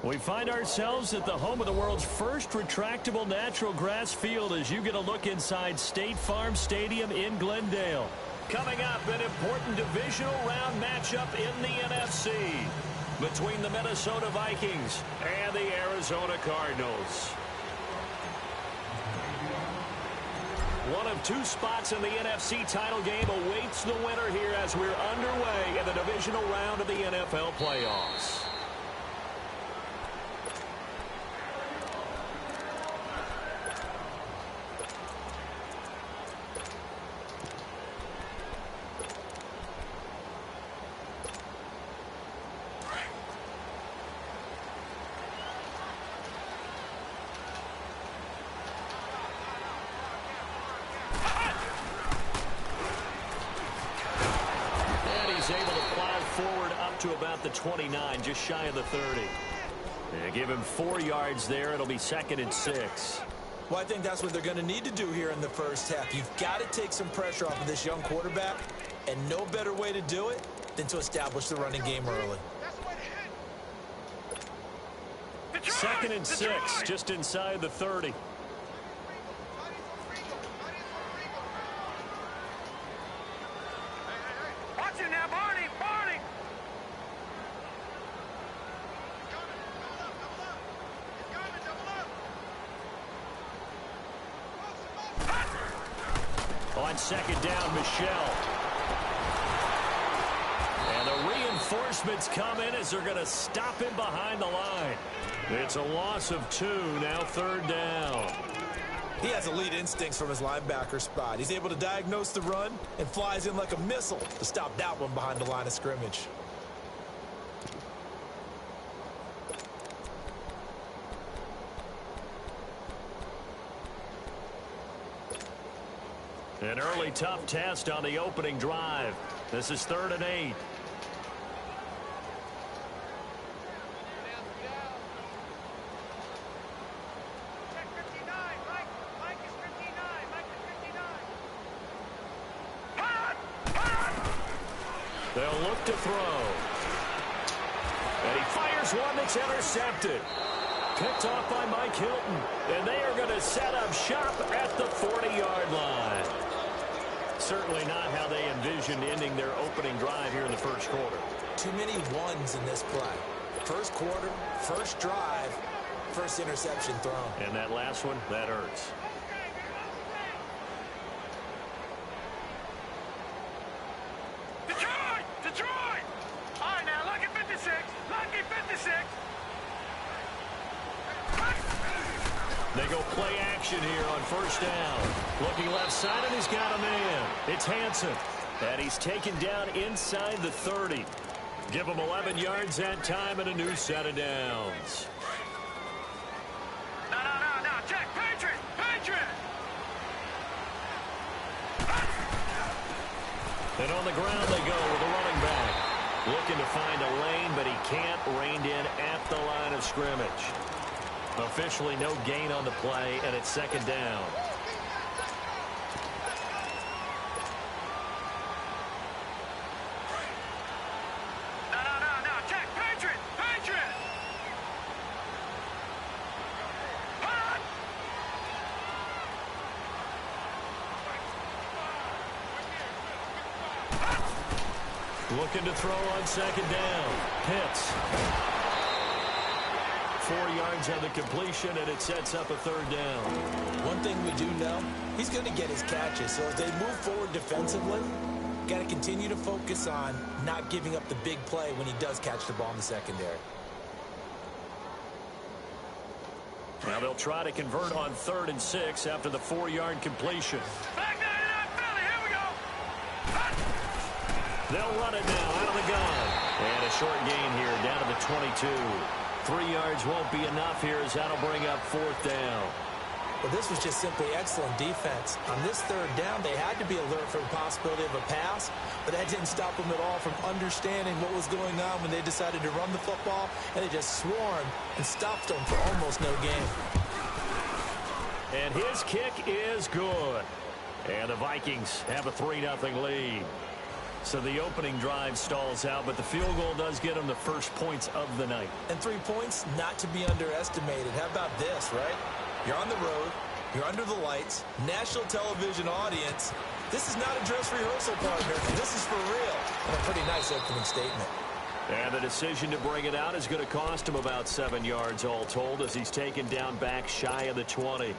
We find ourselves at the home of the world's first retractable natural grass field as you get a look inside State Farm Stadium in Glendale. Coming up, an important divisional round matchup in the NFC between the Minnesota Vikings and the Arizona Cardinals. One of two spots in the NFC title game awaits the winner here as we're underway in the divisional round of the NFL playoffs. To about the 29, just shy of the 30. Give him 4 yards there. It'll be 2nd and 6. Well, I think that's what they're going to need to do here in the first half. You've got to take some pressure off of this young quarterback, and no better way to do it than to establish the running game early. 2nd and 6, just inside the 30. On 2nd down, Michelle. And the reinforcements come in as they're going to stop him behind the line. It's a loss of 2, now 3rd down. He has elite instincts from his linebacker spot. He's able to diagnose the run and flies in like a missile to stop that one behind the line of scrimmage. An early tough test on the opening drive. This is 3rd and 8. They'll look to throw. And he fires one that's intercepted. Picked off by Mike Hilton. And they are going to set up shop at the 40-yard line. Certainly not how they envisioned ending their opening drive here in the first quarter. Too many ones in this play. First quarter, first drive, first interception thrown. And that last one, that hurts. Detroit! Detroit! All right, now, lucky 56. Lucky 56. They go play action here on 1st down. Looking left side, and he's got a man. It's Hansen. And he's taken down inside the 30. Give him 11 yards that time and a new set of downs. No. Check. Patriot! Patriot! And on the ground they go with a running back. Looking to find a lane, but he can't. Reined in at the line of scrimmage. Officially no gain on the play, and it's 2nd down. No. Check. Patriot! Patriot! Hot! Looking to throw on 2nd down. Pitts. 4 yards on the completion, and it sets up a 3rd down. One thing we do know, he's going to get his catches. So as they move forward defensively, got to continue to focus on not giving up the big play when he does catch the ball in the secondary. Now they'll try to convert on 3rd and 6 after the 4-yard completion. Back 99, Philly, here we go. Hot! They'll run it now out of the gun. And a short gain here down to the 22. 3 yards won't be enough here as that'll bring up 4th down. Well, this was just simply excellent defense. On this third down, they had to be alert for the possibility of a pass, but that didn't stop them at all from understanding what was going on when they decided to run the football, and they just swarmed and stopped them for almost no gain. And his kick is good. And the Vikings have a 3-0 lead. So the opening drive stalls out, but the field goal does get them the first points of the night. And 3 points, not to be underestimated. How about this, right? You're on the road. You're under the lights. National television audience. This is not a dress rehearsal, partner. This is for real. And a pretty nice opening statement. And the decision to bring it out is going to cost him about 7 yards all told as he's taken down back shy of the 20.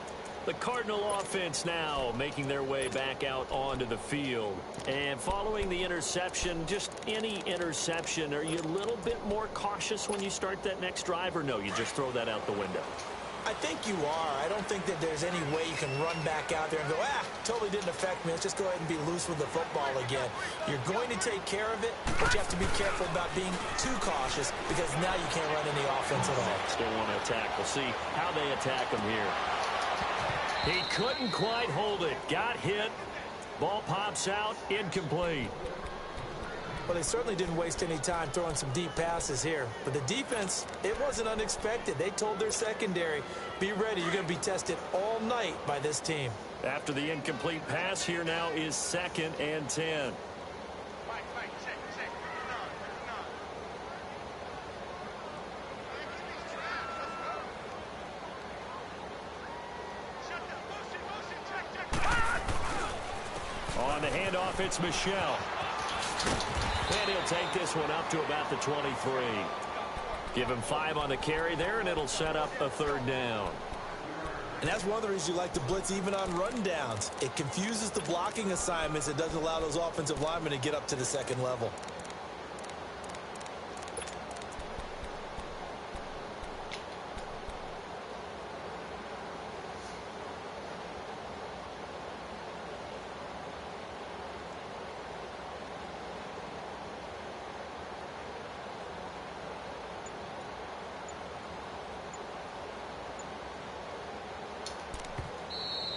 The Cardinal offense now making their way back out onto the field. And following the interception, just any interception, are you a little bit more cautious when you start that next drive, or no, you just throw that out the window? I think you are. I don't think that there's any way you can run back out there and go, totally didn't affect me. Let's just go ahead and be loose with the football again. You're going to take care of it, but you have to be careful about being too cautious because now you can't run any offense at all. Still want to attack. We'll see how they attack him here. He couldn't quite hold it. Got hit. Ball pops out. Incomplete. Well, they certainly didn't waste any time throwing some deep passes here. But the defense, it wasn't unexpected. They told their secondary, be ready. You're going to be tested all night by this team. After the incomplete pass, here now is 2nd and 10. On the handoff, it's Michel. And he'll take this one up to about the 23. Give him 5 on the carry there, and it'll set up a 3rd down. And that's one of the reasons you like to blitz even on rundowns. It confuses the blocking assignments. It doesn't allow those offensive linemen to get up to the 2nd level.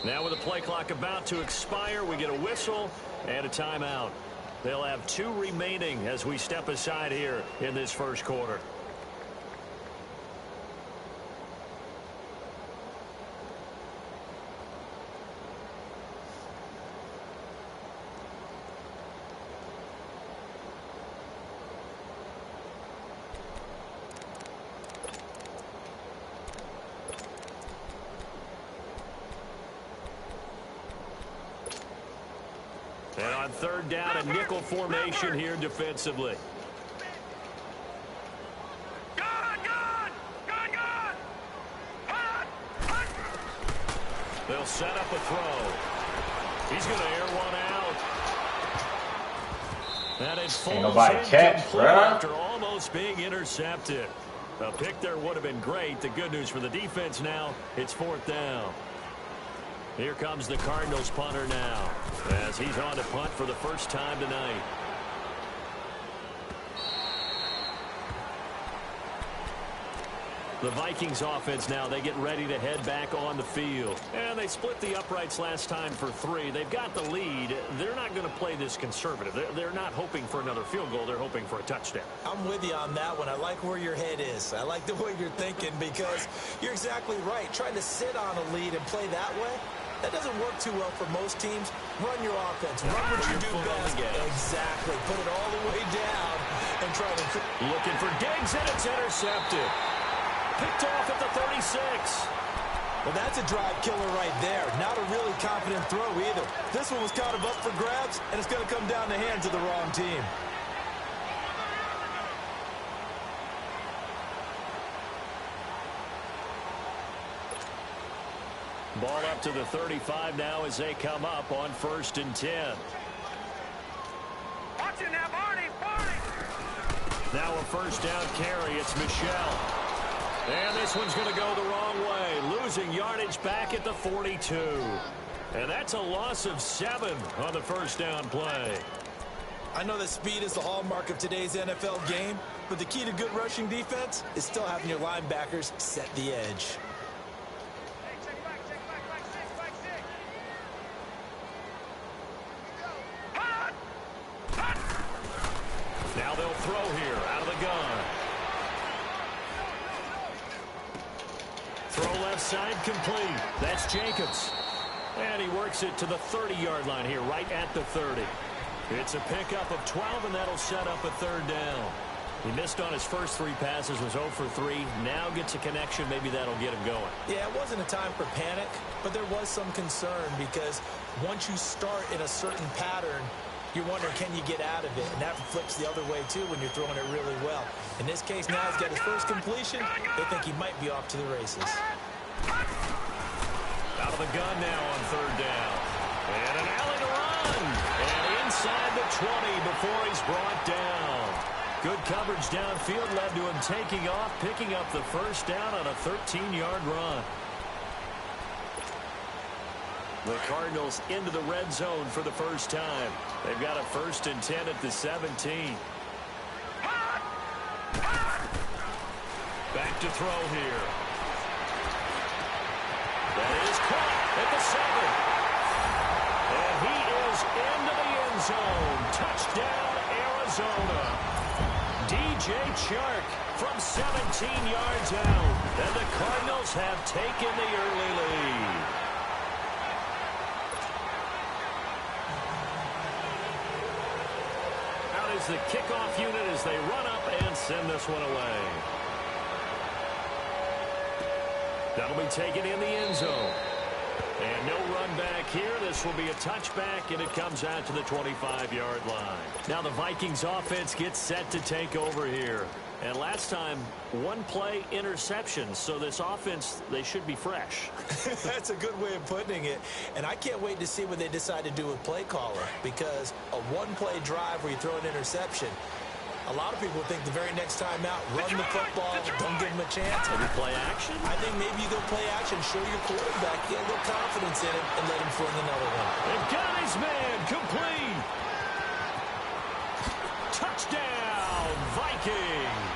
Now with the play clock about to expire, we get a whistle and a timeout. They'll have 2 remaining as we step aside here in this first quarter. And on 3rd down, a nickel formation here defensively. They'll set up a throw. He's going to air one out. And it falls incomplete after almost being intercepted. A pick there would have been great. The good news for the defense now, it's 4th down. Here comes the Cardinals punter now as he's on to punt for the first time tonight. The Vikings offense now, they get ready to head back on the field. And they split the uprights last time for 3. They've got the lead. They're not going to play this conservative. They're not hoping for another field goal. They're hoping for a touchdown. I'm with you on that one. I like where your head is. I like the way you're thinking because you're exactly right. Trying to sit on a lead and play that way, that doesn't work too well for most teams. Run your offense. Run what you do best. Exactly. Put it all the way down and try to... Looking for Diggs, and it's intercepted. Picked off at the 36. Well, that's a drive killer right there. Not a really confident throw either. This one was kind of up for grabs, and it's going to come down the hands of the wrong team. Ball up to the 35 now as they come up on 1st and 10. Watch it now, Barney. Now a 1st down carry. It's Michel. And this one's going to go the wrong way. Losing yardage back at the 42. And that's a loss of 7 on the 1st down play. I know that speed is the hallmark of today's NFL game, but the key to good rushing defense is still having your linebackers set the edge. the gun. Throw left side complete. That's Jacobs. And he works it to the 30-yard line here, right at the 30. It's a pickup of 12, and that'll set up a third down. He missed on his first 3 passes, was 0 for 3. Now gets a connection. Maybe that'll get him going. Yeah, it wasn't a time for panic, but there was some concern because once you start in a certain pattern, you're wondering, can you get out of it? And that flips the other way, too, when you're throwing it really well. In this case, now he's got his first completion. They think he might be off to the races. Out of the gun now on third down. And an alley to run. And inside the 20 before he's brought down. Good coverage downfield led to him taking off, picking up the first down on a 13-yard run. The Cardinals into the red zone for the first time. They've got a 1st and 10 at the 17. Back to throw here. That is caught at the 7. And he is into the end zone. Touchdown, Arizona. DJ Chark from 17 yards out. And the Cardinals have taken the early lead. Out is the kickoff unit as they run up and send this one away. That'll be taken in the end zone. And no run back here. This will be a touchback, and it comes out to the 25-yard line. Now the Vikings offense gets set to take over here. And last time, 1-play interception. So this offense, they should be fresh. That's a good way of putting it. And I can't wait to see what they decide to do with play caller. Because a 1-play drive where you throw an interception, a lot of people think the very next time out, run the football, don't give them a chance. Maybe play action? I think maybe you go play action, show your quarterback, get a little confidence in him, and let him fling another one. They've got his man complete. Touchdown, Vikings.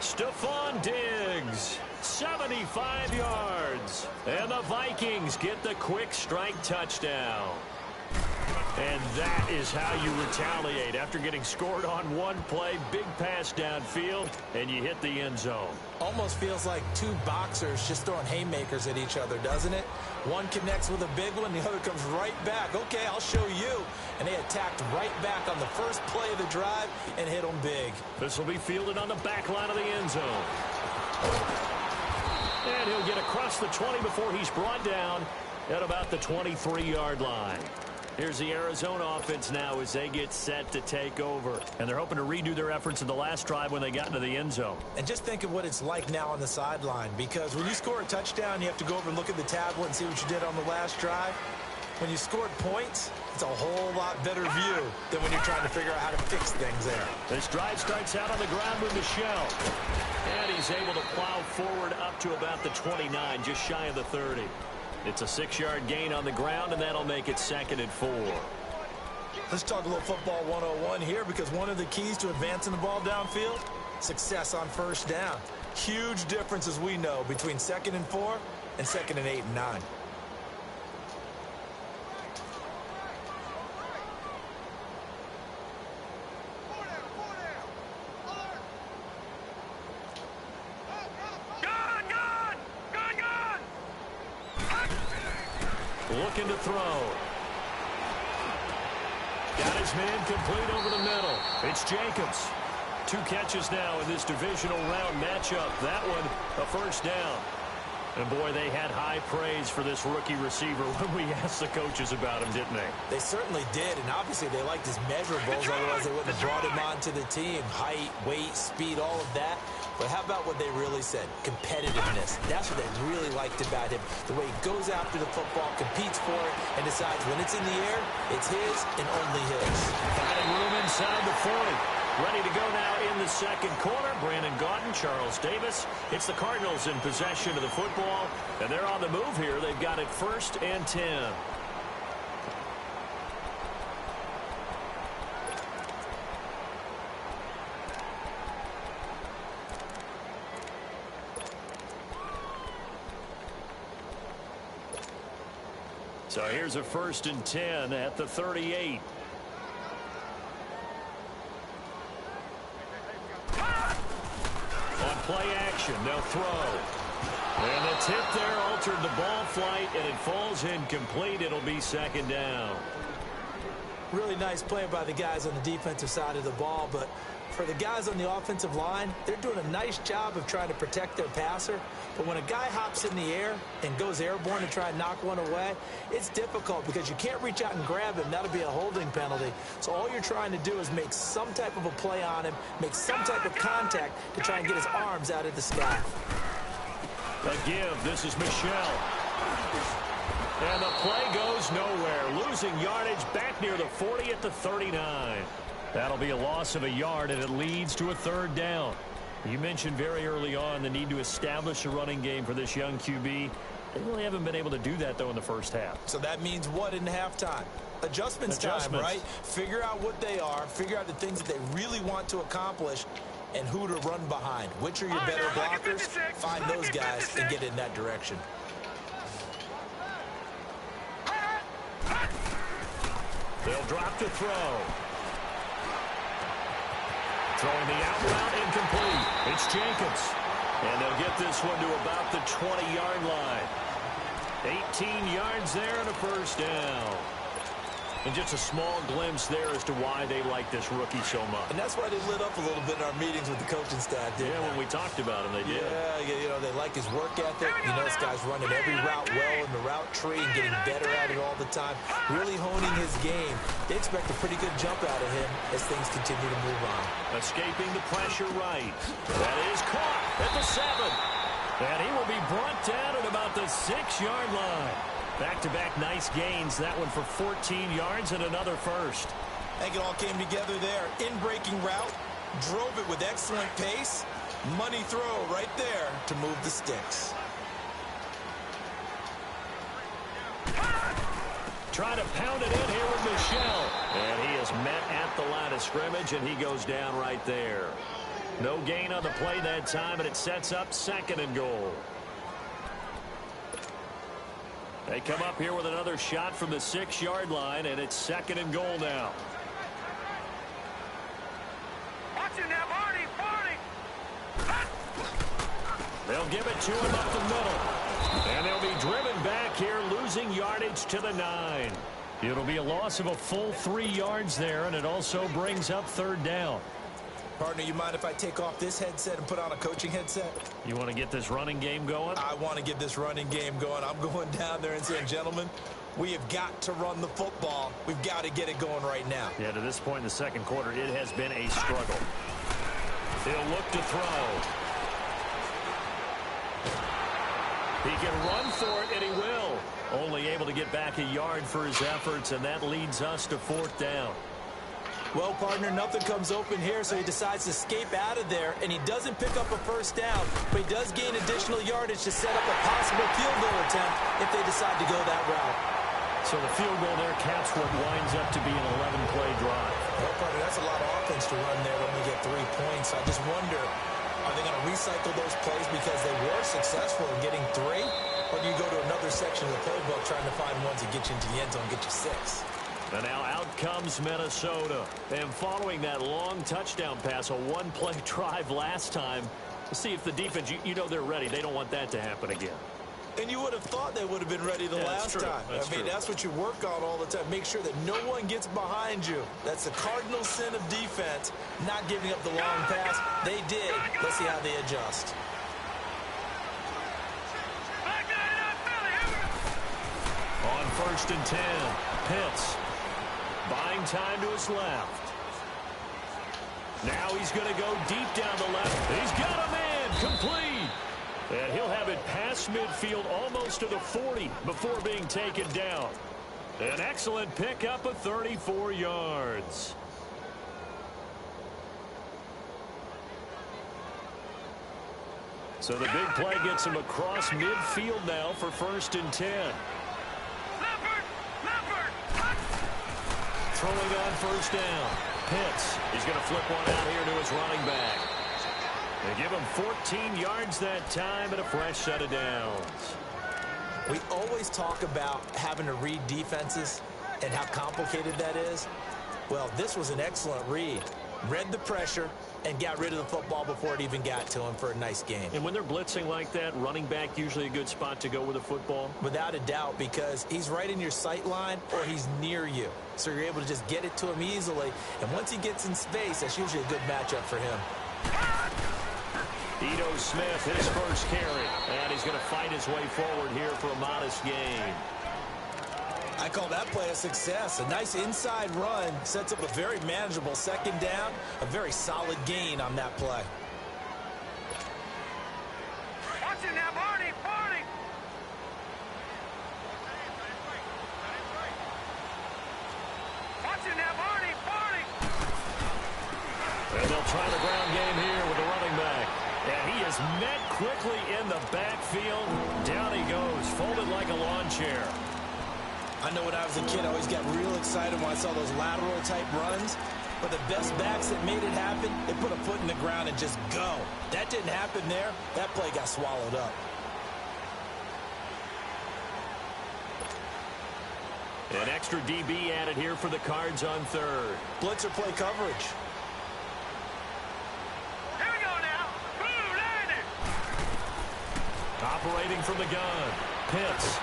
Stephon Diggs, 75 yards. And the Vikings get the quick strike touchdown. And that is how you retaliate after getting scored on 1 play, big pass downfield, and you hit the end zone. Almost feels like 2 boxers just throwing haymakers at each other, doesn't it? One connects with a big one, the other comes right back. Okay, I'll show you. And they attacked right back on the first play of the drive and hit them big. This will be fielded on the back line of the end zone. And he'll get across the 20 before he's brought down at about the 23-yard line. Here's the Arizona offense now as they get set to take over. And they're hoping to redo their efforts in the last drive when they got into the end zone. And just think of what it's like now on the sideline. Because when you score a touchdown, you have to go over and look at the tablet and see what you did on the last drive. When you scored points, it's a whole lot better view than when you're trying to figure out how to fix things there. This drive starts out on the ground with Michel. And he's able to plow forward up to about the 29, just shy of the 30. It's a 6-yard gain on the ground, and that'll make it 2nd and 4. Let's talk a little football 101 here, because one of the keys to advancing the ball downfield, success on first down. Huge difference, as we know, between 2nd and 4 and 2nd and 8 and 9. Looking to throw. Got his man complete over the middle. It's Jacobs. 2 catches now in this divisional round matchup. That one, a first down. And, boy, they had high praise for this rookie receiver when we asked the coaches about him, didn't they? They certainly did, and obviously they liked his measurables, otherwise they wouldn't have brought him onto the team. Height, weight, speed, all of that. But how about what they really said? Competitiveness. That's what they really liked about him. The way he goes after the football, competes for it, and decides when it's in the air, it's his and only his. Finding room inside the 40. Ready to go now in the second quarter. Brandon Gaudin, Charles Davis. It's the Cardinals in possession of the football, and they're on the move here. They've got it 1st and 10. So here's a 1st and 10 at the 38. play action. They'll throw. And the tip there altered the ball flight, and it falls incomplete. It'll be second down. Really nice play by the guys on the defensive side of the ball, but for the guys on the offensive line, they're doing a nice job of trying to protect their passer. But when a guy hops in the air and goes airborne to try and knock one away, it's difficult because you can't reach out and grab him. That'll be a holding penalty. So all you're trying to do is make some type of a play on him, make some type of contact to try and get his arms out of the sky. A give. This is Michelle. And the play goes nowhere. Losing yardage back near the 40 at the 39. That'll be a loss of a yard, and it leads to a third down. You mentioned very early on the need to establish a running game for this young QB. They really haven't been able to do that, though, in the first half. So that means what in halftime? Adjustments time, right? Figure out what they are, figure out the things that they really want to accomplish, and who to run behind. Which are your better blockers? Find those guys and get in that direction. They'll drop to throw. Throwing the out route incomplete. It's Jenkins. And they'll get this one to about the 20-yard line. 18 yards there and a first down. And just a small glimpse there as to why they like this rookie so much. And that's why they lit up a little bit in our meetings with the coaching staff, didn't they? When we talked about him, they did. Yeah, you know, they like his work ethic. You know, this guy's running every route well in the route tree and getting better at it all the time. Really honing his game. They expect a pretty good jump out of him as things continue to move on. Escaping the pressure right. That is caught at the 7. And he will be brought down at about the 6-yard line. Back-to-back nice gains. That one for 14 yards and another first. I think it all came together there. In-breaking route. Drove it with excellent pace. Money throw right there to move the sticks. Try to pound it in here with Michelle. And he is met at the line of scrimmage, and he goes down right there. No gain on the play that time, and it sets up 2nd and goal. They come up here with another shot from the 6-yard line, and it's 2nd and goal now. Watch it now, Barney, Barney. They'll give it to him up the middle. And they'll be driven back here, losing yardage to the 9. It'll be a loss of a full 3 yards there, and it also brings up 3rd down. Partner, you mind if I take off this headset and put on a coaching headset? You want to get this running game going? I want to get this running game going. I'm going down there and saying, gentlemen, we have got to run the football. We've got to get it going right now. Yeah, to this point in the second quarter, it has been a struggle. He'll look to throw. He can run for it, and he will. Only able to get back a yard for his efforts, and that leads us to 4th down. Well, partner, nothing comes open here, so he decides to escape out of there, and he doesn't pick up a first down, but he does gain additional yardage to set up a possible field goal attempt if they decide to go that route. So the field goal there caps what winds up to be an 11-play drive. Well, partner, that's a lot of offense to run there when we get 3 points. I just wonder, are they going to recycle those plays because they were successful in getting 3? Or do you go to another section of the playbook trying to find ones that get you into the end zone and get you 6? And now out comes Minnesota. And following that long touchdown pass, a 1-play drive last time, to see if the defense, you know they're ready. They don't want that to happen again. And you would have thought they would have been ready the last time. I mean, that's what you work on all the time. Make sure that no one gets behind you. That's the cardinal sin of defense, not giving up the long pass. They did. Let's see how they adjust. On 1st and 10, Pitts. Buying time to his left. Now he's going to go deep down the left. He's got a man complete. And he'll have it past midfield almost to the 40 before being taken down. An excellent pickup of 34 yards. So the big play gets him across midfield now for 1st and 10. Throwing on 1st down. Pitts. He's going to flip one out here to his running back. They give him 14 yards that time and a fresh set of downs. We always talk about having to read defenses and how complicated that is. Well, this was an excellent read. Read the pressure, and got rid of the football before it even got to him for a nice gain. And when they're blitzing like that, running back usually a good spot to go with the football? Without a doubt, because he's right in your sight line or he's near you. So you're able to just get it to him easily. And once he gets in space, that's usually a good matchup for him. Ito Smith, his first carry. And he's going to fight his way forward here for a modest gain. I call that play a success. A nice inside run sets up a very manageable second down. A very solid gain on that play. Watch it now, Barney, Barney. Watch it now, Barney, Barney. And they'll try the ground game here with the running back. And he is met quickly in the backfield. Down he goes, folded like a lawn chair. I know when I was a kid, I always got real excited when I saw those lateral-type runs. But the best backs that made it happen, they put a foot in the ground and just go. That didn't happen there. That play got swallowed up. An extra DB added here for the Cards on third. Blitzer play coverage. Here we go now. Blue landed. Operating from the gun. Pitts.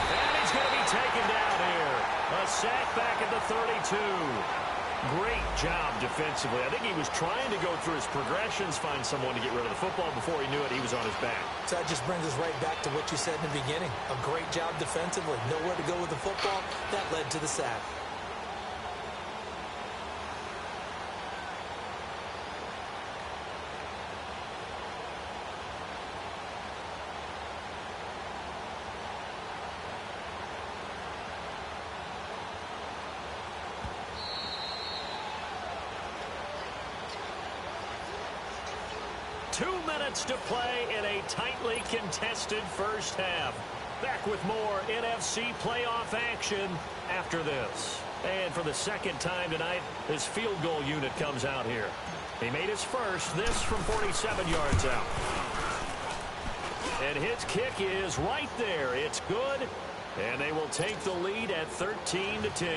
And he's going to be taken down here. A sack back at the 32. Great job defensively. I think he was trying to go through his progressions, find someone to get rid of the football. Before he knew it, he was on his back. So that just brings us right back to what you said in the beginning. A great job defensively. Nowhere to go with the football. That led to the sack. To play in a tightly contested first half. Back with more NFC playoff action after this. And for the second time tonight, his field goal unit comes out here. He made his first, this from 47 yards out. And his kick is right there. It's good. And they will take the lead at 13-10.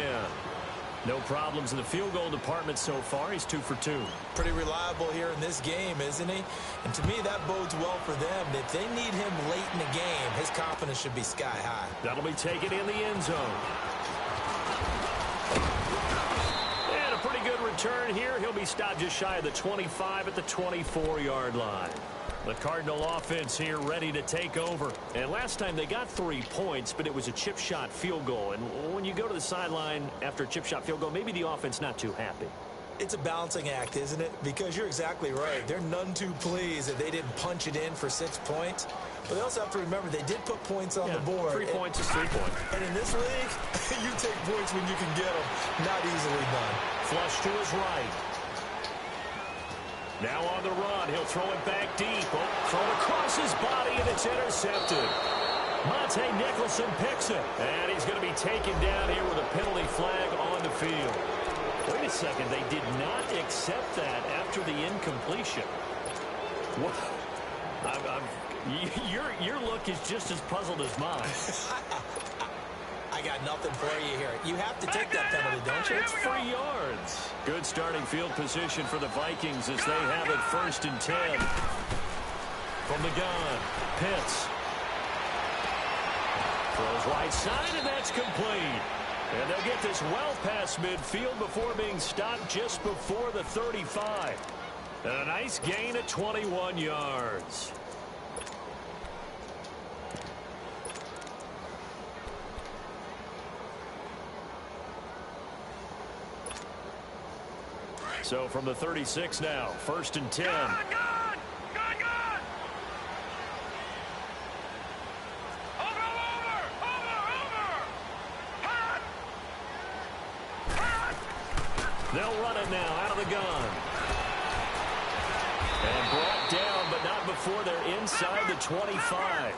No problems in the field goal department so far. He's 2 for 2. Pretty reliable here in this game, isn't he? And to me, that bodes well for them. If they need him late in the game, his confidence should be sky high. That'll be taken in the end zone. And a pretty good return here. He'll be stopped just shy of the 25 at the 24-yard line. The Cardinal offense here ready to take over. And last time they got 3 points, but it was a chip shot field goal. And when you go to the sideline after a chip shot field goal, maybe the offense not too happy. It's a balancing act, isn't it? Because you're exactly right. They're none too pleased that they didn't punch it in for 6 points. But they also have to remember they did put points on the board. 3 points is 3 points. And in this league, you take points when you can get them. Not easily done. Flush to his right. Now on the run, he'll throw it back deep. Oh, thrown across his body, and it's intercepted. Monte Nicholson picks it, and he's going to be taken down here with a penalty flag on the field. Wait a second, they did not accept that after the incompletion. What? Your look is just as puzzled as mine. I got nothing for you here. You have to take that penalty, don't you? It's 3 yards. Good starting field position for the Vikings as they have it 1st and 10. From the gun, Pitts. Throws right side, and that's complete. And they'll get this well past midfield before being stopped just before the 35. And a nice gain at 21 yards. So from the 36 now, 1st and 10. Gone! Over! Hot! They'll run it now out of the gun. And brought down, but not before they're inside the 25.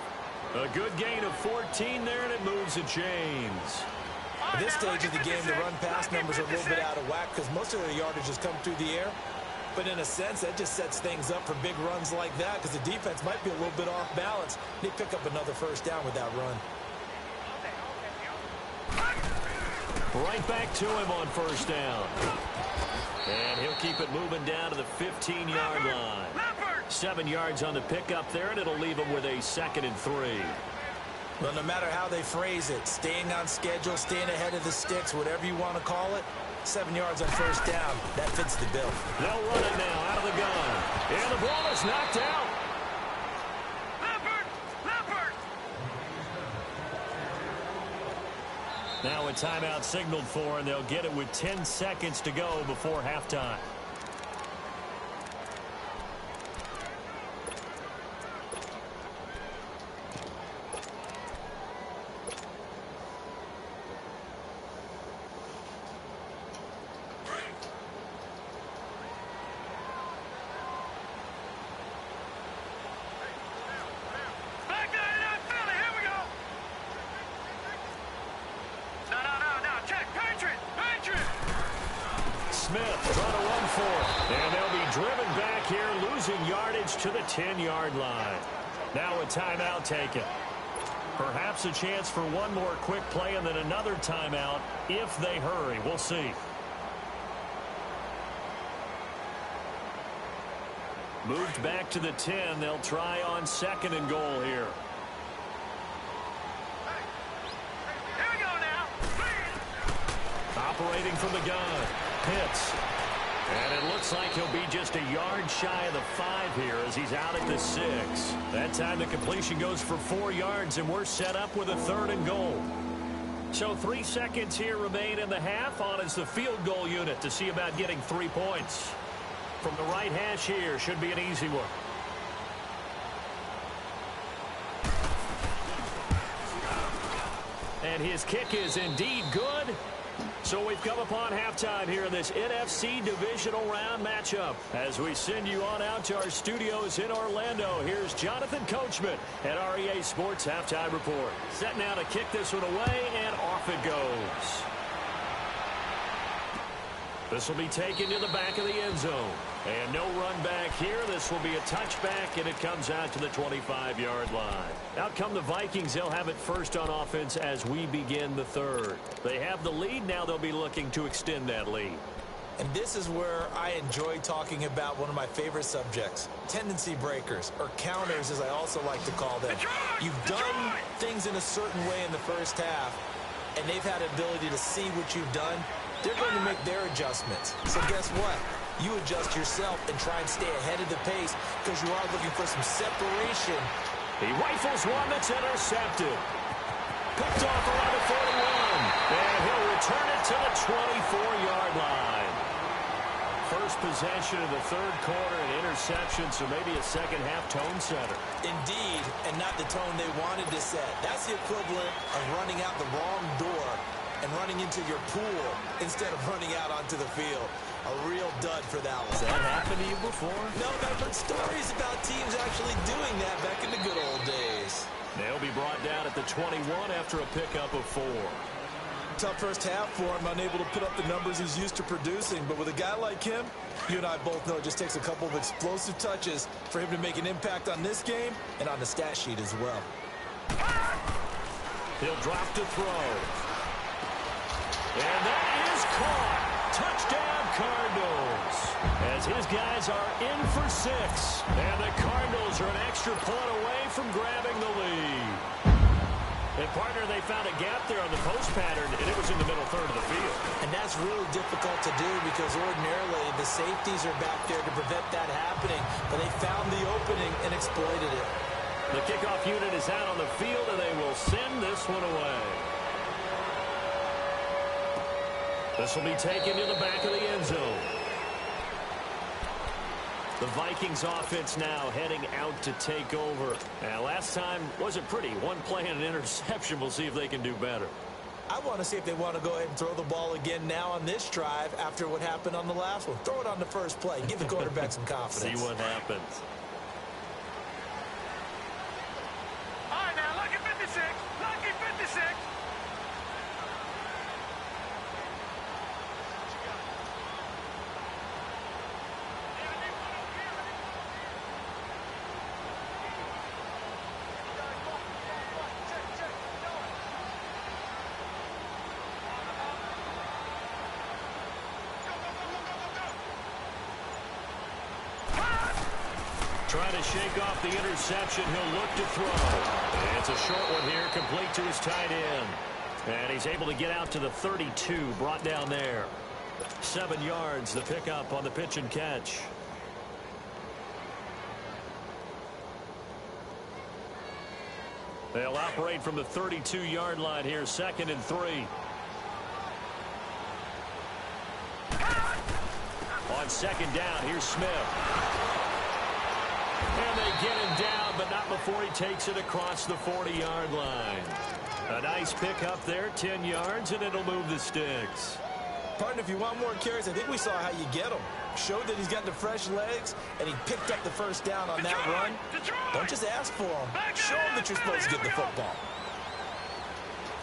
A good gain of 14 there, and it moves the chains. At this stage of the game, the run-pass numbers are a little bit out of whack because most of their yardage has come through the air. But in a sense, that just sets things up for big runs like that because the defense might be a little bit off balance. They pick up another 1st down with that run. Right back to him on 1st down. And he'll keep it moving down to the 15-yard line. 7 yards on the pickup there, and it'll leave him with a 2nd and 3. Well, no matter how they phrase it, staying on schedule, staying ahead of the sticks, whatever you want to call it, 7 yards on first down, that fits the bill. They'll run it now out of the gun. And the ball is knocked out. Now a timeout signaled for, and they'll get it with 10 seconds to go before halftime. To the 10-yard line. Now a timeout taken. Perhaps a chance for one more quick play and then another timeout if they hurry. We'll see. Moved back to the 10. They'll try on 2nd and goal here. Here we go now. Operating from the gun. Pitts. And it looks like he'll be just a yard shy of the 5 here as he's out at the 6. That time the completion goes for 4 yards, and we're set up with a 3rd and goal. So 3 seconds here remain in the half. On is the field goal unit to see about getting 3 points. From the right hash here, should be an easy one. And his kick is indeed good. So we've come upon halftime here in this NFC Divisional Round matchup. As we send you on out to our studios in Orlando, here's Jonathan Coachman at REA Sports Halftime Report. Set now to kick this one away, and off it goes. This will be taken to the back of the end zone. And no run back here. This will be a touchback, and it comes out to the 25-yard line. Out come the Vikings. They'll have it first on offense as we begin the 3rd. They have the lead. Now they'll be looking to extend that lead. And this is where I enjoy talking about one of my favorite subjects, tendency breakers, or counters as I also like to call them. You've done things in a certain way in the first half, and they've had an ability to see what you've done. They're going to make their adjustments. So guess what? You adjust yourself and try and stay ahead of the pace because you are looking for some separation. He rifles one that's intercepted. Picked off around the 41. And he'll return it to the 24-yard line. First possession of the 3rd quarter, an interception, so maybe a second-half tone setter. Indeed, and not the tone they wanted to set. That's the equivalent of running out the wrong door and running into your pool instead of running out onto the field. A real dud for that one. Has that happened to you before? No, but I've heard stories about teams actually doing that back in the good old days. They'll be brought down at the 21 after a pickup of 4. Tough first half for him, unable to put up the numbers he's used to producing. But with a guy like him, you and I both know it just takes a couple of explosive touches for him to make an impact on this game and on the stat sheet as well. He'll drop to throw. And that is caught. Touchdown, Cardinals. As his guys are in for 6. And the Cardinals are an extra point away from grabbing the lead. And, partner, they found a gap there on the post pattern, and it was in the middle 3rd of the field. And that's really difficult to do because ordinarily the safeties are back there to prevent that happening. But they found the opening and exploited it. The kickoff unit is out on the field, and they will send this one away. This will be taken to the back of the end zone. The Vikings offense now heading out to take over. Now, last time wasn't pretty. One play and an interception. We'll see if they can do better. I want to see if they want to go ahead and throw the ball again now on this drive after what happened on the last one. Throw it on the first play. Give the quarterback some confidence. See what happens. All right, now, lucky 56. Lucky 56. Trying to shake off the interception. He'll look to throw. And it's a short one here, complete to his tight end. And he's able to get out to the 32, brought down there. 7 yards, the pickup on the pitch and catch. They'll operate from the 32-yard line here, 2nd and 3. On 2nd down, here's Smith. And they get him down, but not before he takes it across the 40-yard line. A nice pickup there, 10 yards, and it'll move the sticks. Partner, if you want more carries, I think we saw how you get them. Showed that he's got the fresh legs, and he picked up the first down on that run. Don't just ask for him. Show him that you're supposed to get the football.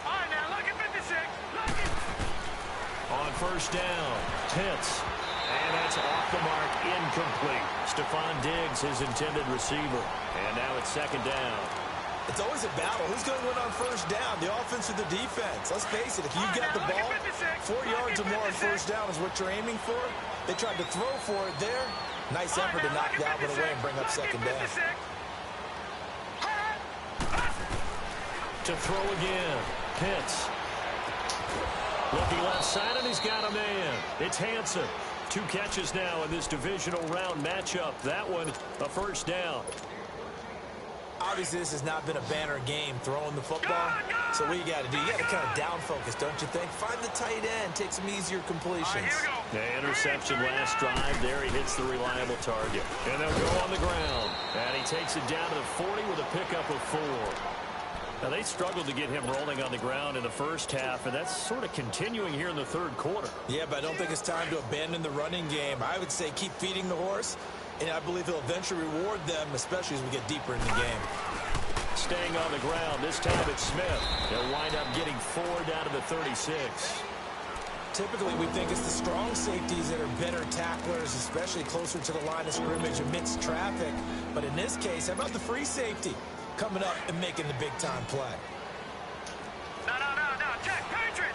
All right, now, look at 56. Look at... On 1st down, Pitts. And that's off the mark, incomplete. Stephon Diggs, his intended receiver. And now it's 2nd down. It's always a battle. Who's going to win on 1st down, the offense or the defense? Let's face it, if you've got the ball, 4 yards or more on 1st down is what you're aiming for. They tried to throw for it there. Nice effort to knock that one away and bring up 2nd down. To throw again, Pitts. Looking left side, and he's got a man. It's Hanson. 2 catches now in this divisional round matchup. That one, a 1st down. Obviously, this has not been a banner game throwing the football. So what you got to do, you got to kind of down focus, don't you think? Find the tight end, take some easier completions. The interception last drive. There he hits the reliable target. And they'll go on the ground. And he takes it down to the 40 with a pickup of 4. Now, they struggled to get him rolling on the ground in the first half, and that's sort of continuing here in the 3rd quarter. Yeah, but I don't think it's time to abandon the running game. I would say keep feeding the horse, and I believe he'll eventually reward them, especially as we get deeper in the game. Staying on the ground, this time it's Smith. They'll wind up getting 4 down to the 36. Typically, we think it's the strong safeties that are better tacklers, especially closer to the line of scrimmage amidst traffic. But in this case, how about the free safety coming up and making the big-time play? No. Check. Patriot.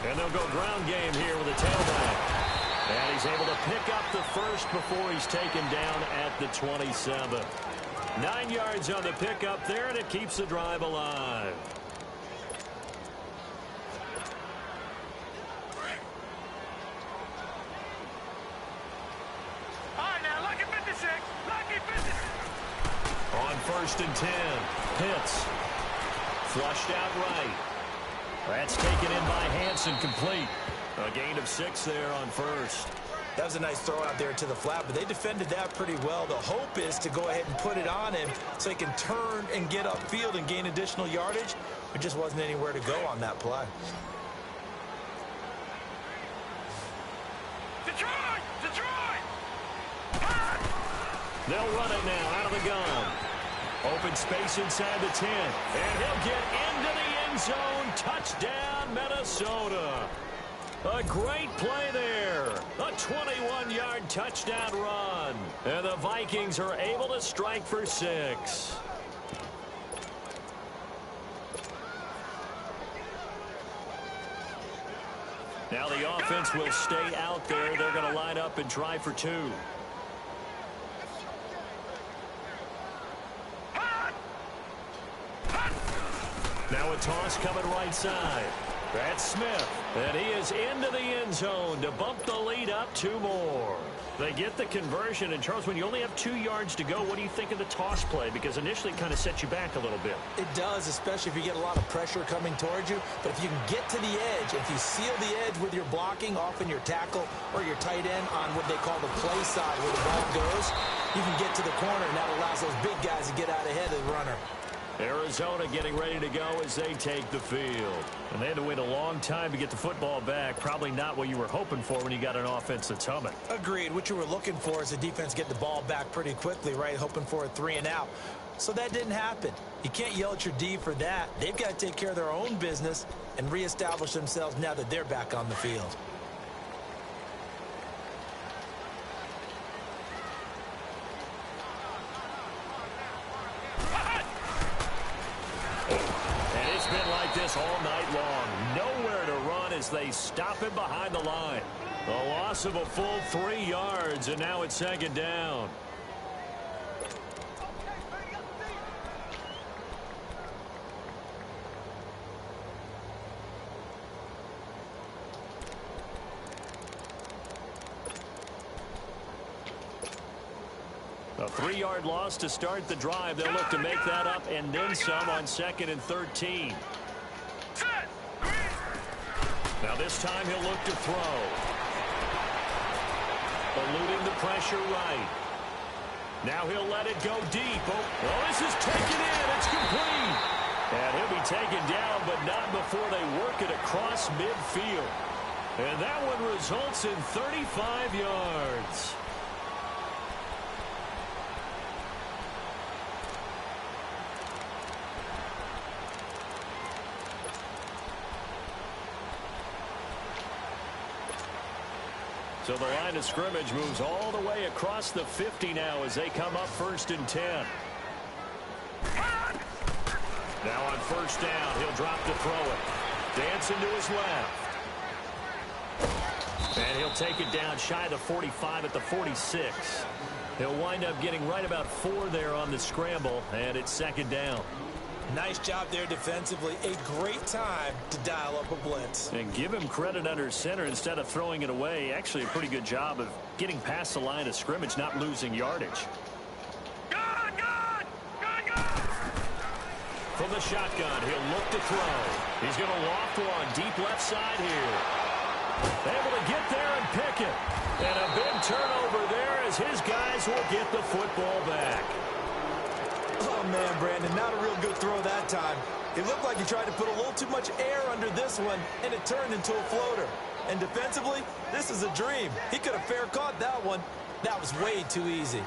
And they'll go ground game here with a tailback. And he's able to pick up the first before he's taken down at the 27. 9 yards on the pickup there, and it keeps the drive alive. All right, now, look at 56. Look at 56. On 1st and 10, Pitts. Flushed out right. That's taken in by Hanson, complete. A gain of 6 there on 1st. That was a nice throw out there to the flat, but they defended that pretty well. The hope is to go ahead and put it on him so he can turn and get upfield and gain additional yardage. There just wasn't anywhere to go on that play. Detroit! They'll run it now out of the gun. Open space inside the 10. And he'll get into the end zone. Touchdown, Minnesota. A great play there. A 21-yard touchdown run. And the Vikings are able to strike for 6. Now the offense will stay out there. They're going to line up and try for 2. Now a toss coming right side. That's Smith. And he is into the end zone to bump the lead up 2 more. They get the conversion. And, Charles, when you only have 2 yards to go, what do you think of the toss play? Because initially it kind of sets you back a little bit. It does, especially if you get a lot of pressure coming towards you. But if you can get to the edge, if you seal the edge with your blocking, often your tackle or your tight end on what they call the play side where the ball goes, you can get to the corner, and that allows those big guys to get out ahead of the runner. Arizona getting ready to go as they take the field. And they had to wait a long time to get the football back. Probably not what you were hoping for when you got an offense that's humming. Agreed. What you were looking for is the defense get the ball back pretty quickly, right? Hoping for a 3 and out. So that didn't happen. You can't yell at your D for that. They've got to take care of their own business and reestablish themselves now that they're back on the field. All night long. Nowhere to run as they stop him behind the line. A loss of a full 3 yards, and now it's 2nd down. A 3-yard loss to start the drive. They'll look to make that up and then some on 2nd and 13. Now this time he'll look to throw. Eluding the pressure right. Now he'll let it go deep. Oh, this is taken in. It's complete. And he'll be taken down, but not before they work it across midfield. And that one results in 35 yards. So the line of scrimmage moves all the way across the 50 now as they come up 1st and 10. Now on 1st down, he'll drop to throw it. Dancing to his left. And he'll take it down shy of the 45 at the 46. He'll wind up getting right about 4 there on the scramble, and it's 2nd down. Nice job there defensively. A great time to dial up a blitz. And give him credit under center instead of throwing it away. Actually a pretty good job of getting past the line of scrimmage, not losing yardage. From the shotgun, he'll look to throw. He's going to loft one deep left side here. Able to get there and pick it. And a big turnover there as his guys will get the football back. Oh, man, Brandon, not a real good throw that time. It looked like he tried to put a little too much air under this one, and it turned into a floater. And defensively, this is a dream. He could have fair caught that one. That was way too easy.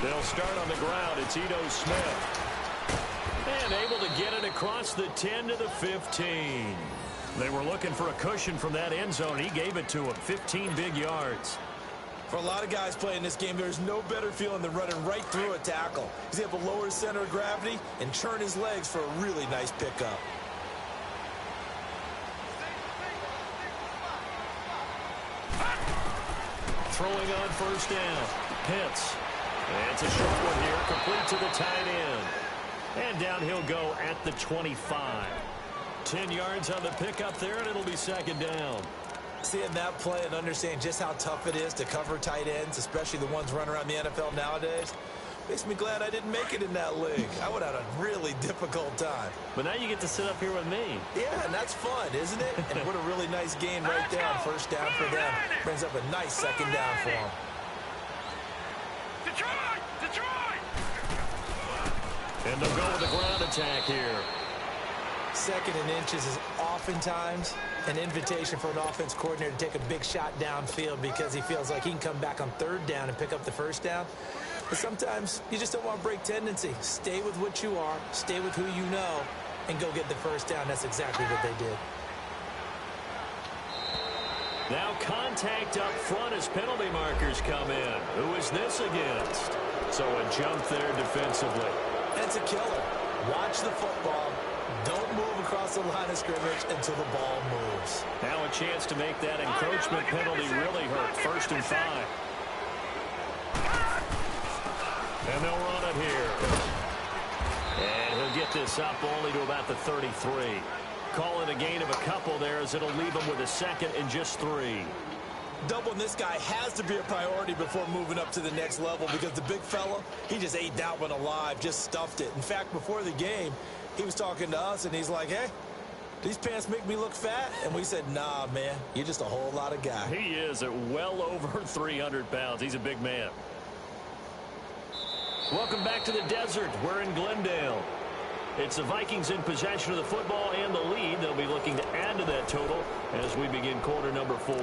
They'll start on the ground. It's Ito Smith. And able to get it across the 10 to the 15. They were looking for a cushion from that end zone. He gave it to him. 15 big yards. For a lot of guys playing this game, there's no better feeling than running right through a tackle. He's able to lower his center of gravity and churn his legs for a really nice pickup. Throwing on 1st down. Pitts. And it's a short one here. Complete to the tight end. And down he'll go at the 25. 10 yards on the pickup there, and it'll be 2nd down. Seeing that play and understanding just how tough it is to cover tight ends, especially the ones running around the NFL nowadays, makes me glad I didn't make it in that league. I would have had a really difficult time. But now you get to sit up here with me. Yeah, and that's fun, isn't it? And what a really nice game right there on 1st down for them. Brings up a nice 2nd down for them. Detroit! And they'll go with the ground attack here. 2nd and inches is oftentimes an invitation for an offense coordinator to take a big shot downfield because he feels like he can come back on 3rd down and pick up the 1st down. But sometimes you just don't want to break tendency. Stay with what you are, stay with who you know, and go get the 1st down. That's exactly what they did. Now contact up front as penalty markers come in. Who is this against? So a jump there defensively. That's a killer. Watch the football. Don't move across the line of scrimmage until the ball moves. Now a chance to make that encroachment penalty really hurt. 1st and 5. And they'll run it here. And he'll get this up only to about the 33. Call it a gain of a couple there as it'll leave him with a 2nd and just 3. Doubling this guy has to be a priority before moving up to the next level because the big fella, he just ate that one alive, just stuffed it. In fact, before the game, he was talking to us, and he's like, hey, these pants make me look fat? And we said, nah, man, you're just a whole lot of guy. He is at well over 300 pounds. He's a big man. Welcome back to the desert. We're in Glendale. It's the Vikings in possession of the football and the lead. They'll be looking to add to that total as we begin quarter number 4.